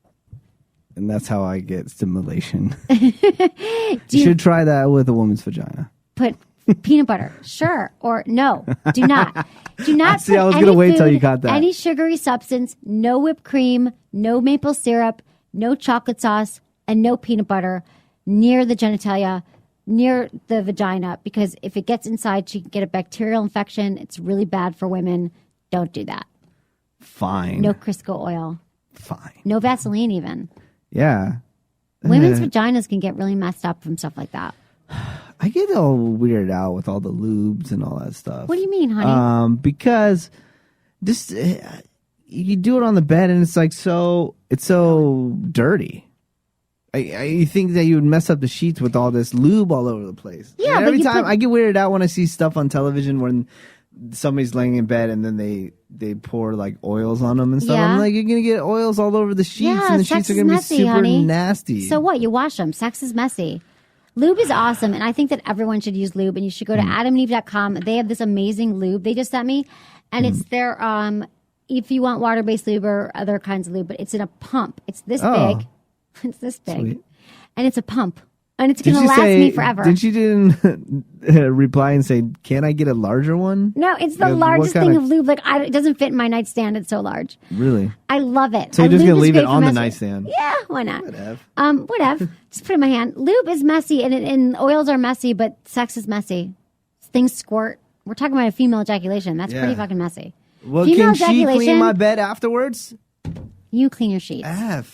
and that's how I get stimulation. You should try that with a woman's vagina. Put peanut butter, sure, or no, do not. Do not See, I was going to wait till you got that. Any sugary substance, no whipped cream, no maple syrup, no chocolate sauce, and no peanut butter near the genitalia, near the vagina, because if it gets inside, she can get a bacterial infection. It's really bad for women. Don't do that. Fine. No Crisco oil. Fine. No Vaseline even. Yeah. Women's vaginas can get really messed up from stuff like that. I get all weirded out with all the lubes and all that stuff. What do you mean, honey? Because this, you do it on the bed and it's so dirty. I think that you would mess up the sheets with all this lube all over the place. Yeah, and every time I get weirded out when I see stuff on television when somebody's laying in bed and then they pour like oils on them and stuff. Yeah. I'm like, you're gonna get oils all over the sheets, Yeah, and the sex sheets are is gonna messy, be super honey. nasty. So what? You wash them. Sex is messy. Lube is awesome, and I think that everyone should use lube. And you should go to adamandeve.com. They have this amazing lube they just sent me, and it's their if you want water-based lube or other kinds of lube, but it's in a pump. It's this big. It's this big, Sweet. and it's a pump, and it's going to last me forever. Did she didn't reply and say, "Can I get a larger one?" No, it's the What largest kind thing of- of lube. Like it doesn't fit in my nightstand. It's so large. Really? I love it. So you're And just lube gonna is leave great it for on the messy- nightstand? Yeah, why not? Whatever. Whatever. Just put it in my hand. Lube is messy, and oils are messy, but sex is messy. Things squirt. We're talking about a female ejaculation. That's Yeah. pretty fucking messy. Well, Female can she clean ejaculation- my bed afterwards? You clean your sheets.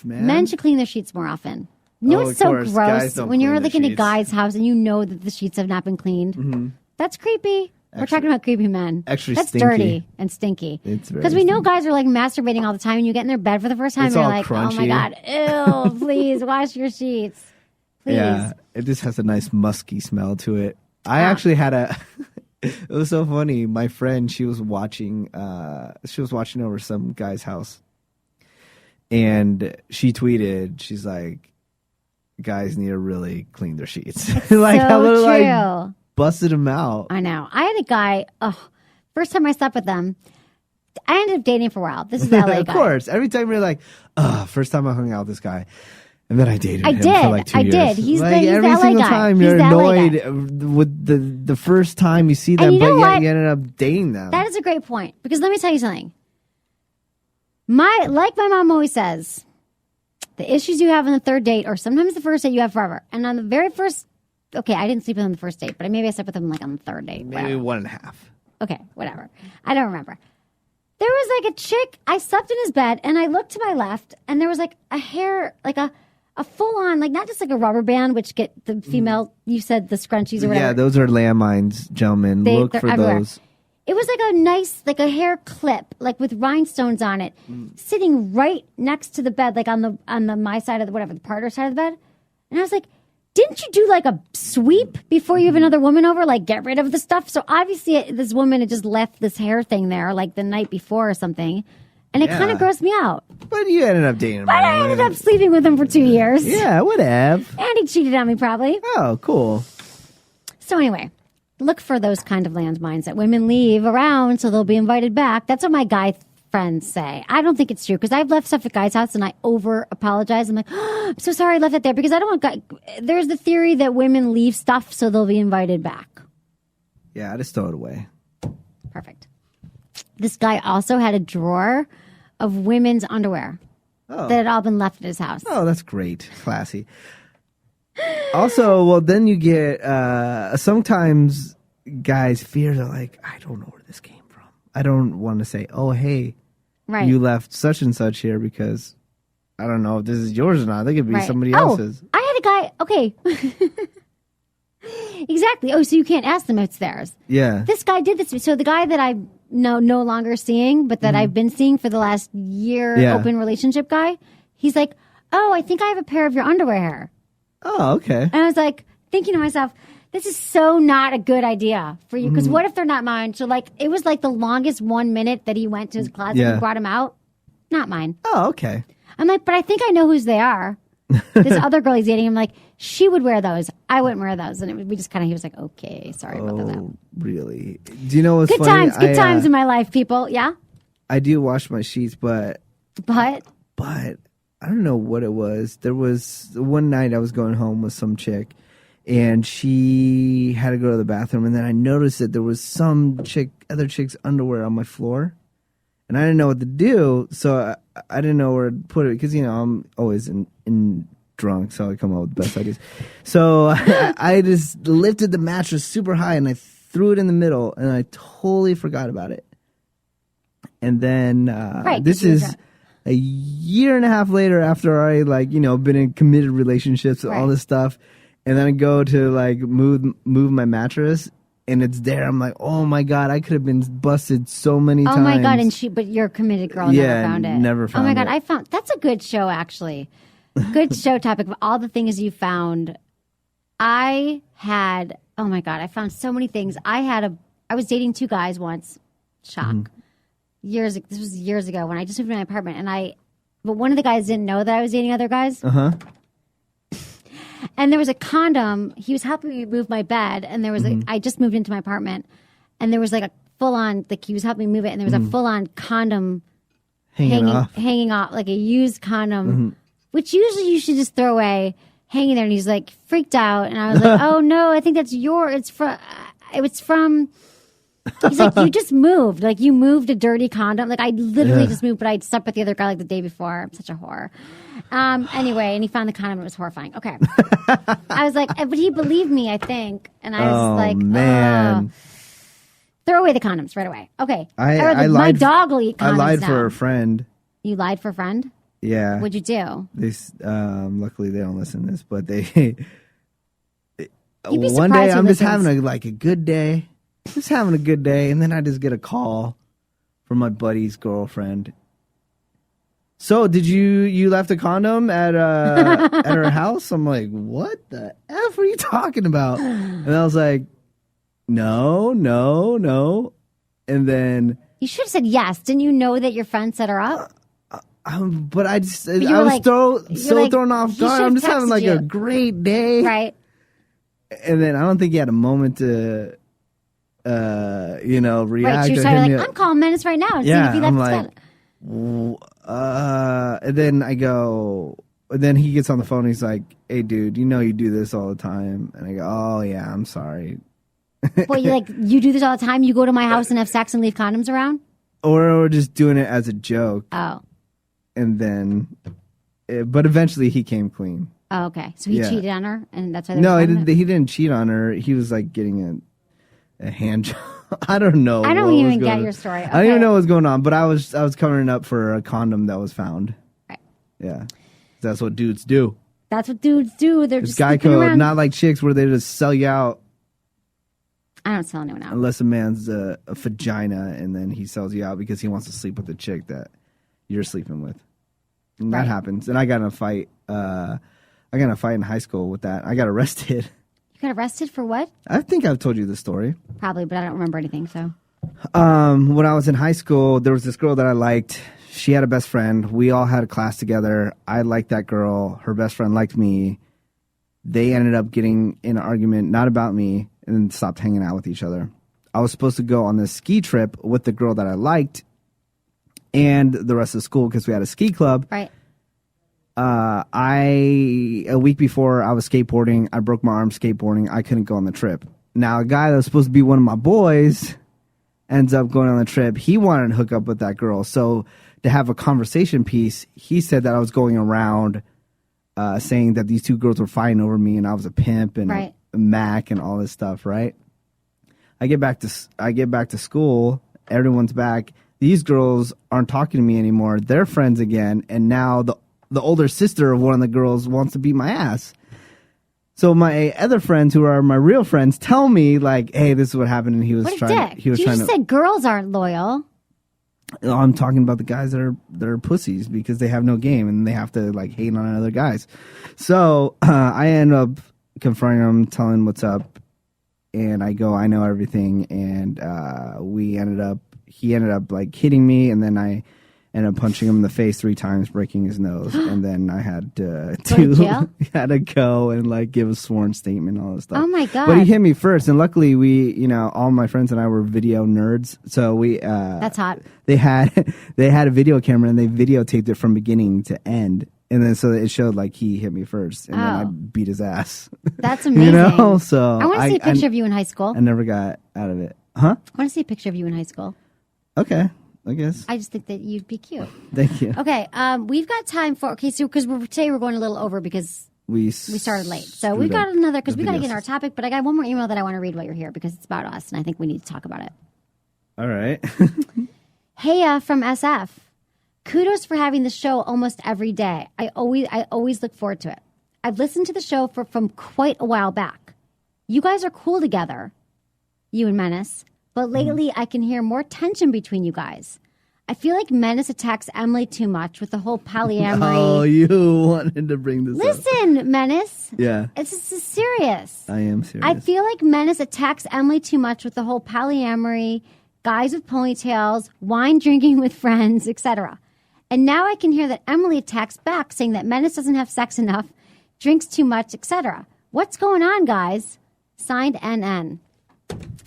Man. Men should clean their sheets more often. You know Oh, what's of so course. gross Guys don't when you're clean like their in a sheets. guy's house and you know that the sheets have not been cleaned. That's creepy. We're talking about creepy men. Extra That's stinky. dirty and stinky. It's very Because we know stinky. guys are like masturbating all the time, and you get in their bed for the first time, It's and you're all like, "Oh my crunchy. god, ew! Please wash your sheets, please." Yeah, it just has a nice musky smell to it. I actually had a. It was so funny. My friend, she was watching over some guy's house, and she tweeted, she's like, "Guys need to really clean their sheets." Like so I literally true. like busted him out. I know. I had a guy. First time I slept with them, I ended up dating for a while. This is the LA Of guy. course, every time you're like, first time I hung out with this guy. And then I dated him did. for like 2 I years. did. He's like the every LA single guy. time He's you're the LA annoyed with the first time you see them, you know but what? yet you ended up dating them. That is a great point, because let me tell you something. Like my mom always says, the issues you have on the third date, or sometimes the first date, you have forever. And on the very first Okay, I didn't sleep with him on the first date, but maybe I slept with him like on the third date. Maybe Whatever. 1.5. Okay, whatever. I don't remember. There was like a chick. I slept in his bed, and I looked to my left, and there was like a hair, like a full on, like not just like a rubber band, which get the female. You said the scrunchies or whatever. Yeah, those are landmines, gentlemen. Look they're for everywhere. those. It was like a nice, like a hair clip, like with rhinestones on it, sitting right next to the bed, like on the my side of the whatever, the partner side of the bed. And I was like, didn't you do like a sweep before you have another woman over? Like get rid of the stuff. So obviously this woman had just left this hair thing there like the night before or something. And it kind of grossed me out. But you ended up dating him. But I ended up sleeping with him for 2 years. Yeah, whatever. And he cheated on me probably. Oh, cool. So anyway, look for those kind of landmines that women leave around so they'll be invited back. That's what my guy friends say. I don't think it's true because I've left stuff at guys' house and I over apologize. I'm like, oh, I'm so sorry I left it there because I don't want there's the theory that women leave stuff so they'll be invited back. Yeah, I just throw it away. Perfect. This guy also had a drawer of women's underwear that had all been left at his house. Oh, that's great. Classy. Also, well, then you get sometimes guys' fears are like, I don't know where this came from. I don't want to say, oh, hey, Right. you left such and such here because I don't know if this is yours or not. They could be somebody else's. I had a guy. Okay. Exactly. Oh, so you can't ask them if it's theirs. Yeah. This guy did this. So the guy that I'm no longer seeing, but that I've been seeing for the last year, open relationship guy, he's like, oh, I think I have a pair of your underwear here. Oh, okay. And I was like, thinking to myself, this is so not a good idea for you. Because what if they're not mine? So like, it was like the longest 1 minute that he went to his closet and brought him out. Not mine. Oh, okay. I'm like, but I think I know whose they are. This other girl he's dating, I'm like, she would wear those. I wouldn't wear those. And we just kind of, he was like, okay, sorry about that. Oh, really? Do you know what's Good funny? times, good times in my life, people. Yeah? I do wash my sheets, but But I don't know what it was. There was one night I was going home with some chick, and she had to go to the bathroom, and then I noticed that there was some other chick's underwear on my floor, and I didn't know what to do, so I didn't know where to put it because I'm always in drunk, so I come up with the best ideas. So I just lifted the mattress super high and I threw it in the middle, and I totally forgot about it. And then this is a year and a half later after I been in committed relationships and all this stuff, and then I go to move my mattress, and it's there. I'm like, oh my God, I could have been busted so many times. oh my God, but you're a committed girl, never found it. Never found it. Oh my it. God, that's a good show actually. Good show topic of all the things you found. I found so many things. I was dating two guys once. Shock. This was years ago when I just moved to my apartment, but one of the guys didn't know that I was dating other guys. And there was a condom. He was helping me move my bed, and there was I just moved into my apartment, and there was like a full on, he was helping me move it, and there was a full on condom hanging off, like a used condom, which usually you should just throw away, hanging there. And he's like freaked out, and I was like, oh no, I think that's yours. It's from. He's like, you just moved. Like, you moved a dirty condom. Like, I literally just moved, but I'd slept with the other guy the day before. I'm such a whore. Anyway, and he found the condom, and it was horrifying. Okay. I was like, but he believed me, I think. And I was like, man. Throw away the condoms right away. Okay. I my lied. dog will eat condoms I lied now. for a friend. You lied for a friend? Yeah. What'd you do? Luckily, they don't listen to this, but they. You'd be one surprised day, who I'm just listens. having a good day. Just having a good day, and then I just get a call from my buddy's girlfriend. So, did you left a condom at her house? I'm like, what the F are you talking about? And I was like, no. And then You should have said yes. Didn't you know that your friend set her up? but I just you I were was like- so thrown off he guard. should I'm have just having texted you. a great day, Right. And then I don't think he had a moment to react. Right. She was or trying hit to me I'm calling Menace right now and seeing if he left I'm his like, bed. and then I go, and then he gets on the phone and he's like, hey dude, you do this all the time. And I go, oh yeah, I'm sorry. Well, you do this all the time? You go to my house and have sex and leave condoms around? Or just doing it as a joke. Oh. And then, but eventually he came clean. Oh, okay. So he Yeah. cheated on her, and that's why they No, were he fighting didn't. He didn't cheat on her. He was like getting a hand job. I don't know. I don't what even was get going your on. story. I don't even Okay. know what's going on. But I was covering up for a condom that was found. Right. Yeah, that's what dudes do. That's what dudes do. They're It's just guy sleeping code, around. not like chicks where they just sell you out I don't sell anyone out. unless a man's a vagina and then he sells you out because he wants to sleep with the chick that you're sleeping with. And that Right. happens. And I got in a fight. I got in a fight in high school with that. I got arrested. You got arrested for what? I think I've told you the story. Probably, but I don't remember anything. So When I was in high school, there was this girl that I liked. She had a best friend. We all had a class together. I liked that girl. Her best friend liked me. They ended up getting in an argument, not about me, and then stopped hanging out with each other. I was supposed to go on this ski trip with the girl that I liked and the rest of the school because we had a ski club. right. A week before I was skateboarding, I broke my arm skateboarding. I couldn't go on the trip. Now, a guy that was supposed to be one of my boys ends up going on the trip. He wanted to hook up with that girl. So to have a conversation piece, he said that I was going around saying that these two girls were fighting over me and I was a pimp and Right. a Mac and all this stuff, right? I get back to school. Everyone's back. These girls aren't talking to me anymore. They're friends again. And now the older sister of one of the girls wants to beat my ass. So my other friends, who are my real friends, tell me like, "Hey, this is what happened." And he was What a trying. dick. He was you trying just to. said girls aren't loyal. I'm talking about the guys that are pussies because they have no game and they have to like hate on other guys. So I end up confronting him, telling him what's up, and I go, "I know everything." And he ended up like hitting me, and then I ended up punching him in the face 3 times, breaking his nose, and then I had to jail? had to go and like give a sworn statement, and all this stuff. Oh my God. But he hit me first, and luckily all my friends and I were video nerds, so we That's hot. they had a video camera and they videotaped it from beginning to end, and then so it showed like he hit me first, and then I Oh. beat his ass. That's amazing. So I want to see a picture of you in high school. I never got out of it, huh? I want to see a picture of you in high school. Okay, I guess. I just think that you'd be cute. Thank you. Okay, we've got time for so because today we're going a little over because we started late. So we've got another because we got to get in our topic. But I got one more email that I want to read while you're here because it's about us, and I think we need to talk about it. All right. Hey, from SF. Kudos for having the show almost every day. I always look forward to it. I've listened to the show from quite a while back. You guys are cool together, you and Menace. But lately, I can hear more tension between you guys. I feel like Menace attacks Emily too much with the whole polyamory. Oh, you wanted to bring this up. Listen, Menace. Yeah, This is serious. I am serious. I feel like Menace attacks Emily too much with the whole polyamory, guys with ponytails, wine drinking with friends, etc. And now I can hear that Emily attacks back, saying that Menace doesn't have sex enough, drinks too much, etc. What's going on, guys? Signed, NN.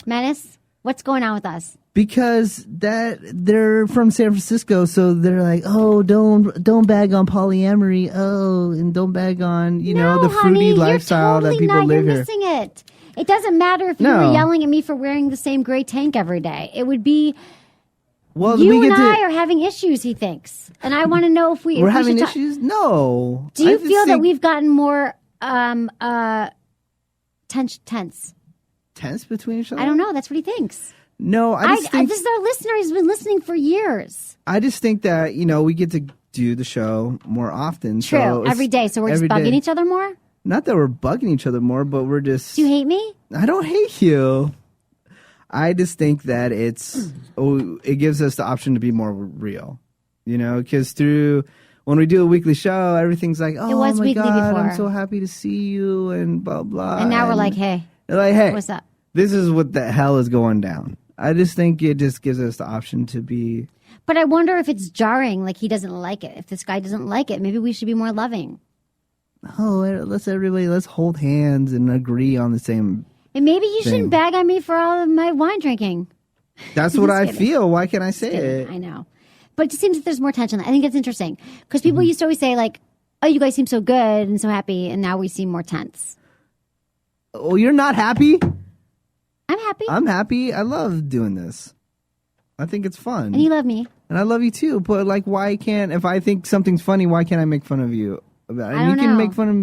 Menace, what's going on with us? Because they're from San Francisco, so they're like, oh, don't bag on polyamory, oh, and don't bag on the fruity honey, lifestyle you're totally that people not. live You're here. missing it. It doesn't matter if you No. were yelling at me for wearing the same gray tank every day. It would be Well, you we and get I to. are having issues. He thinks, and I want to know if we. We're if we having should issues. No. Do you I just feel that think we've gotten more tense? tense between each other? I don't know. That's what he thinks. No, I just think. This is our listener. He's been listening for years. I just think that we get to do the show more often. True, so it's every day. So we're just every bugging day. each other more. Not that we're bugging each other more, but we're just. Do you hate me? I don't hate you. I just think that it gives us the option to be more real, because when we do a weekly show, everything's like, oh was my weekly God, before. I'm so happy to see you and blah, blah. And now we're like, hey, they're like, hey, what's up? This is what the hell is going down. I just think it just gives us the option to be. But I wonder if it's jarring, like he doesn't like it. If this guy doesn't like it, maybe we should be more loving. Oh, let's hold hands and agree on the same. And maybe you Same. shouldn't bag on me for all of my wine drinking. That's what I kidding. feel. Why can't I say it? I know. But it just seems that there's more tension. I think it's interesting because Mm-hmm. people used to always say like, oh, you guys seem so good and so happy. And now we seem more tense. Oh, you're not happy? I'm happy. I'm happy. I love doing this. I think it's fun. And you love me. And I love you too. But like, if I think something's funny, why can't I make fun of you You don't can know. make fun of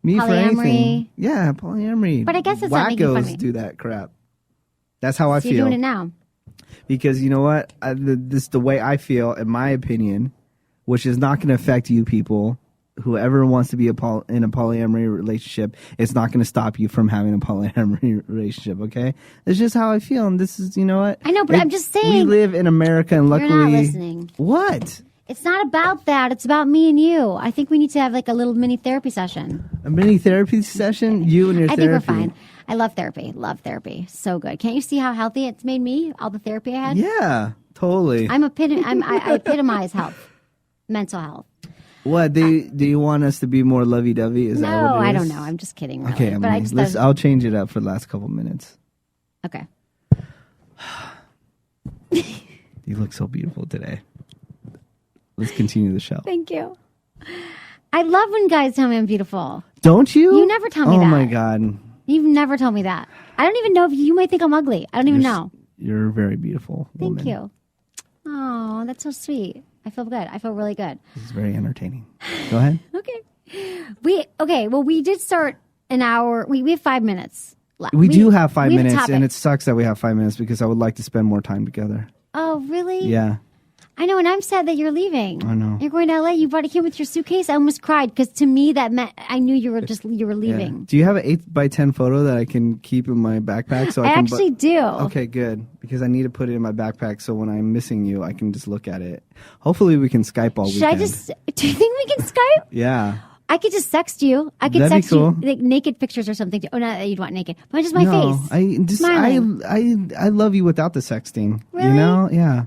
me for anything. Polyamory. Yeah, polyamory. But I guess it's not making fun of me. Wackos do that crap. That's how I So feel. you're doing it now. Because you know what? This is the way I feel, in my opinion, which is not going to affect you people. Whoever wants to be in a polyamory relationship, it's not going to stop you from having a polyamory relationship, okay? It's just how I feel, and this is, you know what? I know, but I'm just saying. We live in America, and luckily... You're not listening. What? It's not about that. It's about me and you. I think we need to have like a little mini therapy session. A mini therapy session? You and your I therapy? think we're fine. I love therapy. Love therapy. So good. Can't you see how healthy it's made me? All the therapy I had? Yeah, totally. I epitomize health. Mental health. What, do you want us to be more lovey-dovey? Is that No, what it is? I don't know. I'm just kidding. Really. Okay, but I Emily, just I'll change it up for the last couple minutes. Okay. You look so beautiful today. Let's continue the show. Thank you. I love when guys tell me I'm beautiful. Don't you? You never tell me that. Oh my God. You've never told me that. I don't even know if you might think I'm ugly. I don't even know. You're a very beautiful woman. Thank you. Oh, that's so sweet. I feel good. I feel really good. This is very entertaining. Go ahead. Okay. Well, we did start an hour. We have 5 minutes left. We do have 5 we have a minutes, topic. and it sucks that we have 5 minutes because I would like to spend more time together. Oh, really? Yeah. I know, and I'm sad that you're leaving. I know. You're going to LA. You brought it here with your suitcase. I almost cried because to me that meant I knew you were leaving. Yeah. Do you have an 8x10 photo that I can keep in my backpack? So I I can actually do. Okay, good. Because I need to put it in my backpack so when I'm missing you, I can just look at it. Hopefully we can Skype all Should weekend. do you think we can Skype? Yeah. I could just text you. I could That'd be text cool. you like naked pictures or something. Oh, not that you'd want naked, but just my face. I love you without the sexting. Really? You know? Yeah.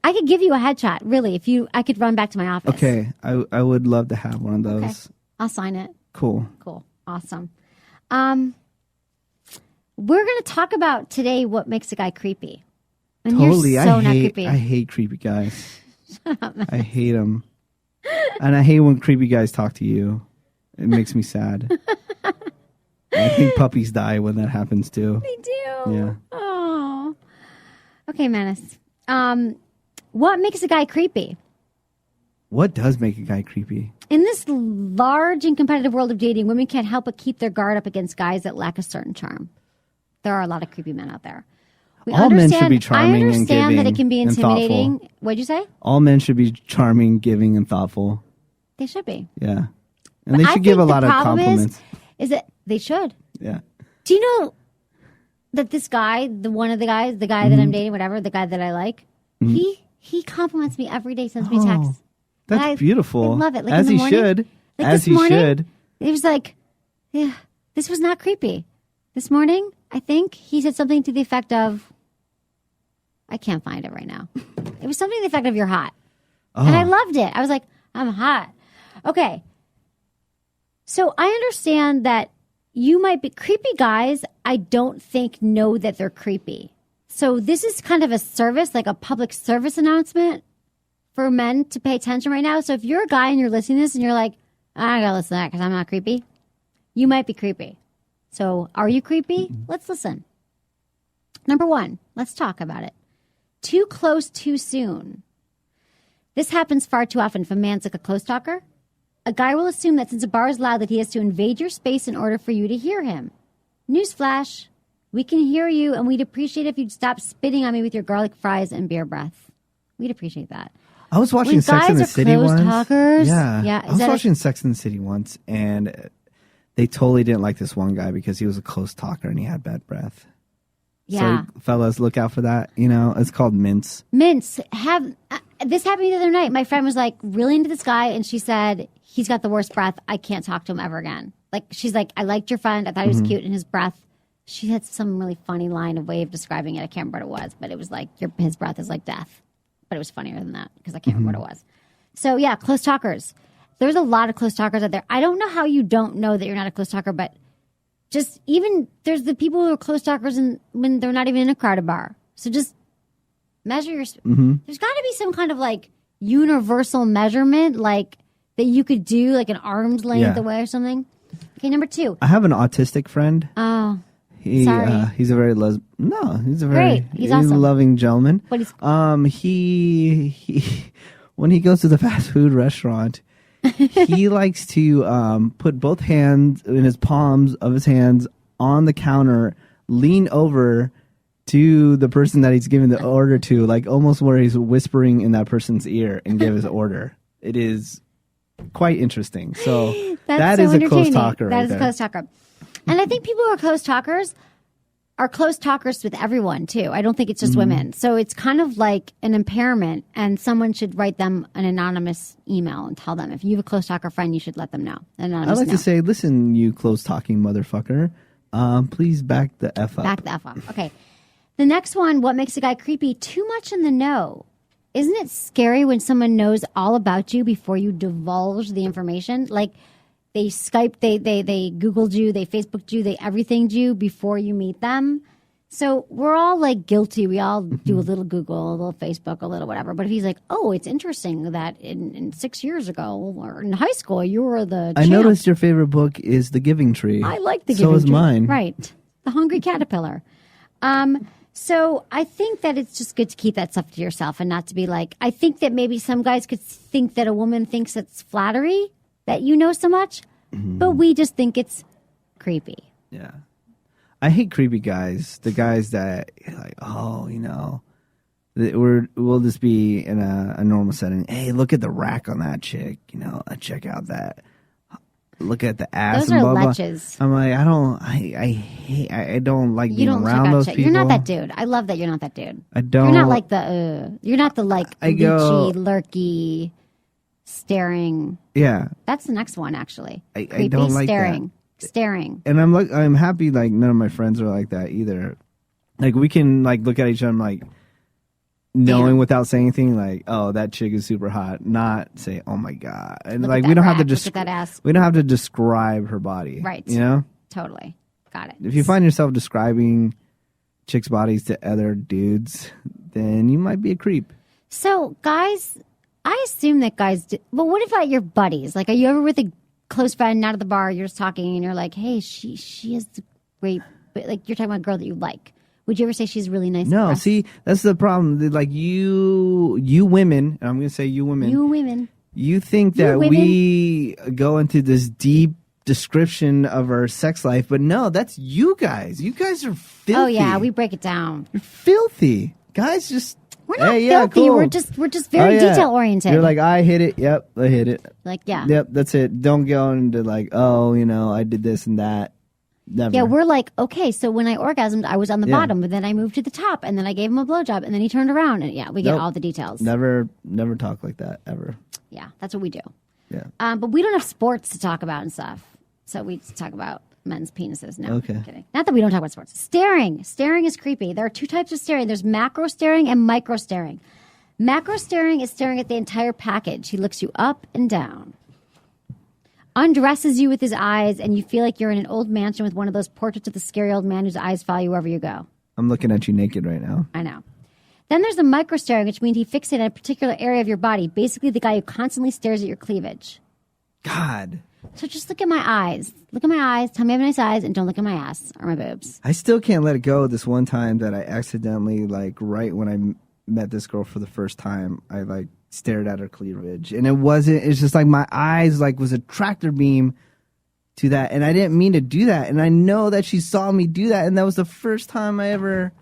I could give you a headshot. Really, I could run back to my office. Okay. I would love to have one of those. Okay. I'll sign it. Cool. Cool. Awesome. We're going to talk about today what makes a guy creepy. And Totally. You're so not creepy. I hate creepy guys. I hate them. And I hate when creepy guys talk to you. It makes me sad. I think puppies die when that happens too. They do. Yeah. Oh. Okay, Menace. What makes a guy creepy? What does make a guy creepy? In this large and competitive world of dating, women can't help but keep their guard up against guys that lack a certain charm. There are a lot of creepy men out there. All men should be charming and I understand that it can be giving and thoughtful. intimidating. What'd you say? All men should be charming, giving, and thoughtful. They should be. Yeah. And But they I should give think a lot the of problem compliments. Is that they should. Yeah. Do you know that this guy, the guy that I'm dating, whatever, the guy that I like, he compliments me every day, sends me texts. That's And beautiful. I love it. Like As in the he morning, should. Like As this he morning, should. It was like, yeah, this was not creepy. This morning, I think he said something to the effect of, I can't find it right now. It was something to the effect of, you're hot. Oh. And I loved it. I was like, I'm hot. Okay. So I understand that you might be creepy guys. I don't think know that they're creepy. So this is kind of a service, like a public service announcement for men to pay attention right now. So if you're a guy and you're listening to this and you're like, I gotta listen to that because I'm not creepy, you might be creepy. So are you creepy? Let's listen. Number one, let's talk about it. Too close too soon. This happens far too often if a man's like a close talker. A guy will assume that since a bar is loud that he has to invade your space in order for you to hear him. Newsflash, we can hear you and we'd appreciate if you'd stop spitting on me with your garlic fries and beer breath. We'd appreciate that. I was watching When Sex guys in the are City close once. talkers, Yeah. yeah, I was watching Sex in the City once, and they totally didn't like this one guy because he was a close talker and he had bad breath. Yeah. So, fellas, look out for that. You know, it's called mints. Mints, this happened the other night. My friend was like really into this guy and she said, he's got the worst breath. I can't talk to him ever again. Like, she's like, I liked your friend. I thought he was cute in his breath. She had some really funny line of way of describing it. I can't remember what it was, but it was like, his breath is like death. But it was funnier than that because I can't remember what it was. So yeah, close talkers. There's a lot of close talkers out there. I don't know how you don't know that you're not a close talker, but just even there's the people who are close talkers when they're not even in a crowded bar. So just measure your. There's got to be some kind of like universal measurement, like that you could do, like an arm's length away or something. Okay, number two. I have an autistic friend. Oh, He's a very he's a very Great. He's awesome. loving gentleman. But he's he when he goes to the fast food restaurant, He likes to put both hands in his palms of his hands on the counter, lean over to the person that he's giving the order to, like almost where he's whispering in that person's ear and give his order. It is quite interesting. So that is a close talker. That is a close talker. And I think people who are close talkers are close talkers with everyone too. I don't think it's just women. So it's kind of like an impairment, and someone should write them an anonymous email and tell them if you have a close talker friend, you should let them know. I like to say, listen, you close talking motherfucker, please back the F up. Back the F up. Okay. The next one, what makes a guy creepy? Too much in the know. Isn't it scary when someone knows all about you before you divulge the information? Like they Skyped, they Googled you, they Facebooked you, they everythinged you before you meet them. So we're all like guilty. We all do a little Google, a little Facebook, a little whatever. But if he's like, oh, it's interesting that in 6 years ago or in high school, you were the I champ. noticed your favorite book is The Giving Tree. I like The Giving Tree. So is mine. Right. The Hungry Caterpillar. So I think that it's just good to keep that stuff to yourself and not to be like, I think that maybe some guys could think that a woman thinks it's flattery that you know so much, but we just think it's creepy. Yeah. I hate creepy guys. The guys that like, oh, we'll just be in a normal setting. Hey, look at the rack on that chick. Check out that. Look at the ass. Those and are blah, blah. leches. I'm like, I don't like being around those people. You're not that dude. I love that you're not that dude. I don't. You're not like you're not the like leechy, lurky, staring. Yeah. That's the next one actually. I don't like staring. that. Staring. And I'm happy like none of my friends are like that either. Like we can like look at each other and like knowing without saying anything, like, oh, that chick is super hot, not say, oh my God. And Look like at we that don't have to rack, look at that ass. we don't have to describe her body. Right. Totally. Got it. If you find yourself describing chicks' bodies to other dudes, then you might be a creep. So guys, I assume that guys do, but what about your buddies? Like, are you ever with a close friend out at the bar, you're just talking and you're like, hey, she is great, but like you're talking about a girl that you like. Would you ever say she's really nice? No, see, that's the problem. Like you women, and I'm going to say you women, you think that we go into this deep description of our sex life, but no, that's you guys. You guys are filthy. Oh yeah, we break it down. You're filthy. Guys just we're not filthy. Cool. We're just very detail oriented. You're like, I hit it. Yep, I hit it. Like, yeah. Yep, that's it. Don't go into like, oh, I did this and that. Never. Yeah, we're like, okay, so when I orgasmed, I was on the bottom, but then I moved to the top, and then I gave him a blowjob, and then he turned around, and we get all the details. Never talk like that ever. Yeah, that's what we do. Yeah. But we don't have sports to talk about and stuff, so we talk about men's penises. No, okay. I'm kidding. Not that we don't talk about sports. Staring is creepy. There are two types of staring. There's macro staring and micro staring. Macro staring is staring at the entire package. He looks you up and down. Undresses you with his eyes, and you feel like you're in an old mansion with one of those portraits of the scary old man whose eyes follow you wherever you go. I'm looking at you naked right now. I know. Then there's the micro staring, which means he fixates on a particular area of your body. Basically, the guy who constantly stares at your cleavage. God. So just look at my eyes. Look at my eyes. Tell me I have nice eyes, and don't look at my ass or my boobs. I still can't let it go. This one time that I accidentally, like, right when I met this girl for the first time, I like stared at her cleavage, and it's just like my eyes like was a tractor beam to that, and I didn't mean to do that, and I know that she saw me do that, and that was the first time I ever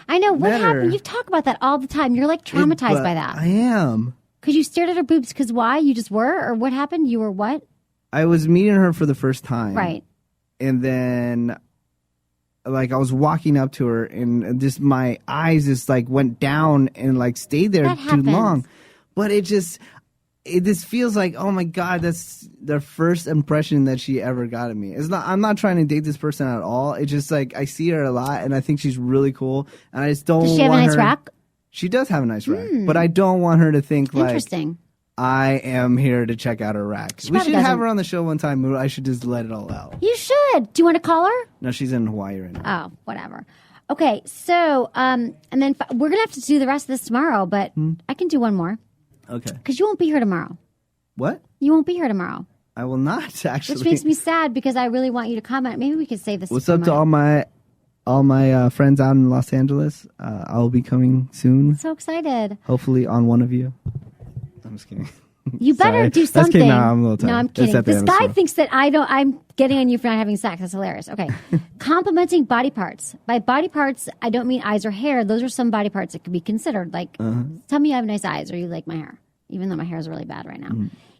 I know what happened. You talk about that all the time. You're like traumatized by that. I am, because you stared at her boobs. Because why? You just were, or what happened? You were what? I was meeting her for the first time, right? And then like I was walking up to her, and just my eyes just like went down and like stayed there too long. But it just feels like, oh my God, that's the first impression that she ever got of me. I'm not trying to date this person at all. It's just like I see her a lot, and I think she's really cool, and I just don't. Does she have a nice rack? She does have a nice rack, but I don't want her to think like interesting. I am here to check out her rack. We should have her on the show one time. I should just let it all out. You should. Do you want to call her? No, she's in Hawaii right now. Oh, whatever. Okay, so and then we're gonna have to do the rest of this tomorrow, but I can do one more. Okay. Because you won't be here tomorrow. What? You won't be here tomorrow. I will not, actually. Which makes me sad because I really want you to comment. Maybe we could save this. What's up to all my friends out in Los Angeles? I'll be coming soon. So excited. Hopefully on one of you. I'm just kidding. You better Sorry. do That's something. kidding. No, I'm a little tired. No, I'm It's kidding. at the This end of the guy story. thinks that I'm getting on you for not having sex. That's hilarious. Okay. Complimenting body parts. By body parts, I don't mean eyes or hair. Those are some body parts that could be considered. Like, tell me you have nice eyes or you like my hair, even though my hair is really bad right now.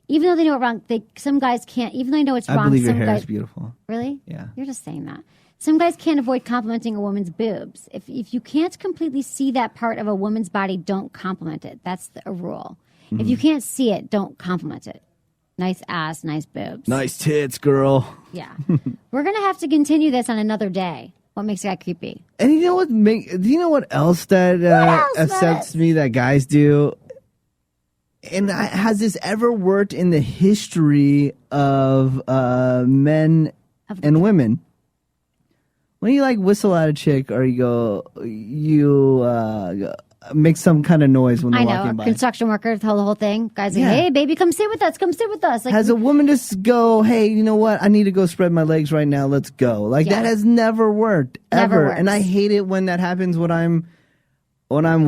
Even though they know it wrong, some guys can't. Even though I know it's wrong, I believe your some hair guys is beautiful. really. Yeah. You're just saying that. Some guys can't avoid complimenting a woman's boobs. If you can't completely see that part of a woman's body, don't compliment it. That's a rule. If you can't see it, don't compliment it. Nice ass, nice boobs. Nice tits, girl. Yeah. We're going to have to continue this on another day. What makes a guy creepy? And you know what? Do you know what else that upsets me that guys do? And has this ever worked in the history of men and women? When you like whistle at a chick or you make some kind of noise when they're I know. walking by. Construction workers, the whole thing. Guys like, Yeah. hey, baby, come sit with us. Come sit with us. Like, Has a woman just go, hey, you know what? I need to go spread my legs right now. Let's go. Like Yeah. that has never worked Never ever. works. And I hate it when that happens when I'm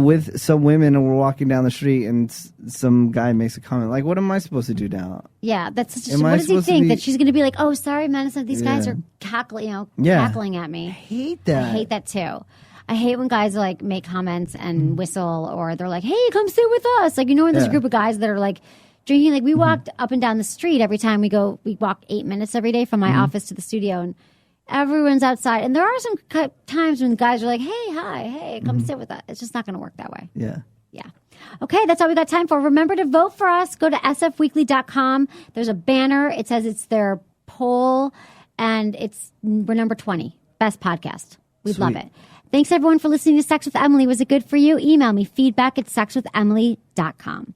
with some women and we're walking down the street and some guy makes a comment. Like, what am I supposed to do now? yeah, that's such a, Am I what does he supposed to think? be- That she's going to be like, oh, sorry, Menace, these guys Yeah. are cackling, Yeah. cackling at me. I hate that. I hate that too. I hate when guys like make comments and whistle, or they're like, "Hey, come sit with us." Like, you know, when there's a Yeah. group of guys that are like drinking. Like, we walked up and down the street every time we go. We walk 8 minutes every day from my office to the studio, and everyone's outside. And there are some times when guys are like, "Hey, hi, hey, come sit with us." It's just not going to work that way. Yeah. Yeah. Okay, that's all we got time for. Remember to vote for us. Go to sfweekly.com. There's a banner. It says it's their poll, and we're number 20. Best podcast. We'd love Sweet. it. Thanks, everyone, for listening to Sex with Emily. Was it good for you? Email me, feedback@sexwithemily.com.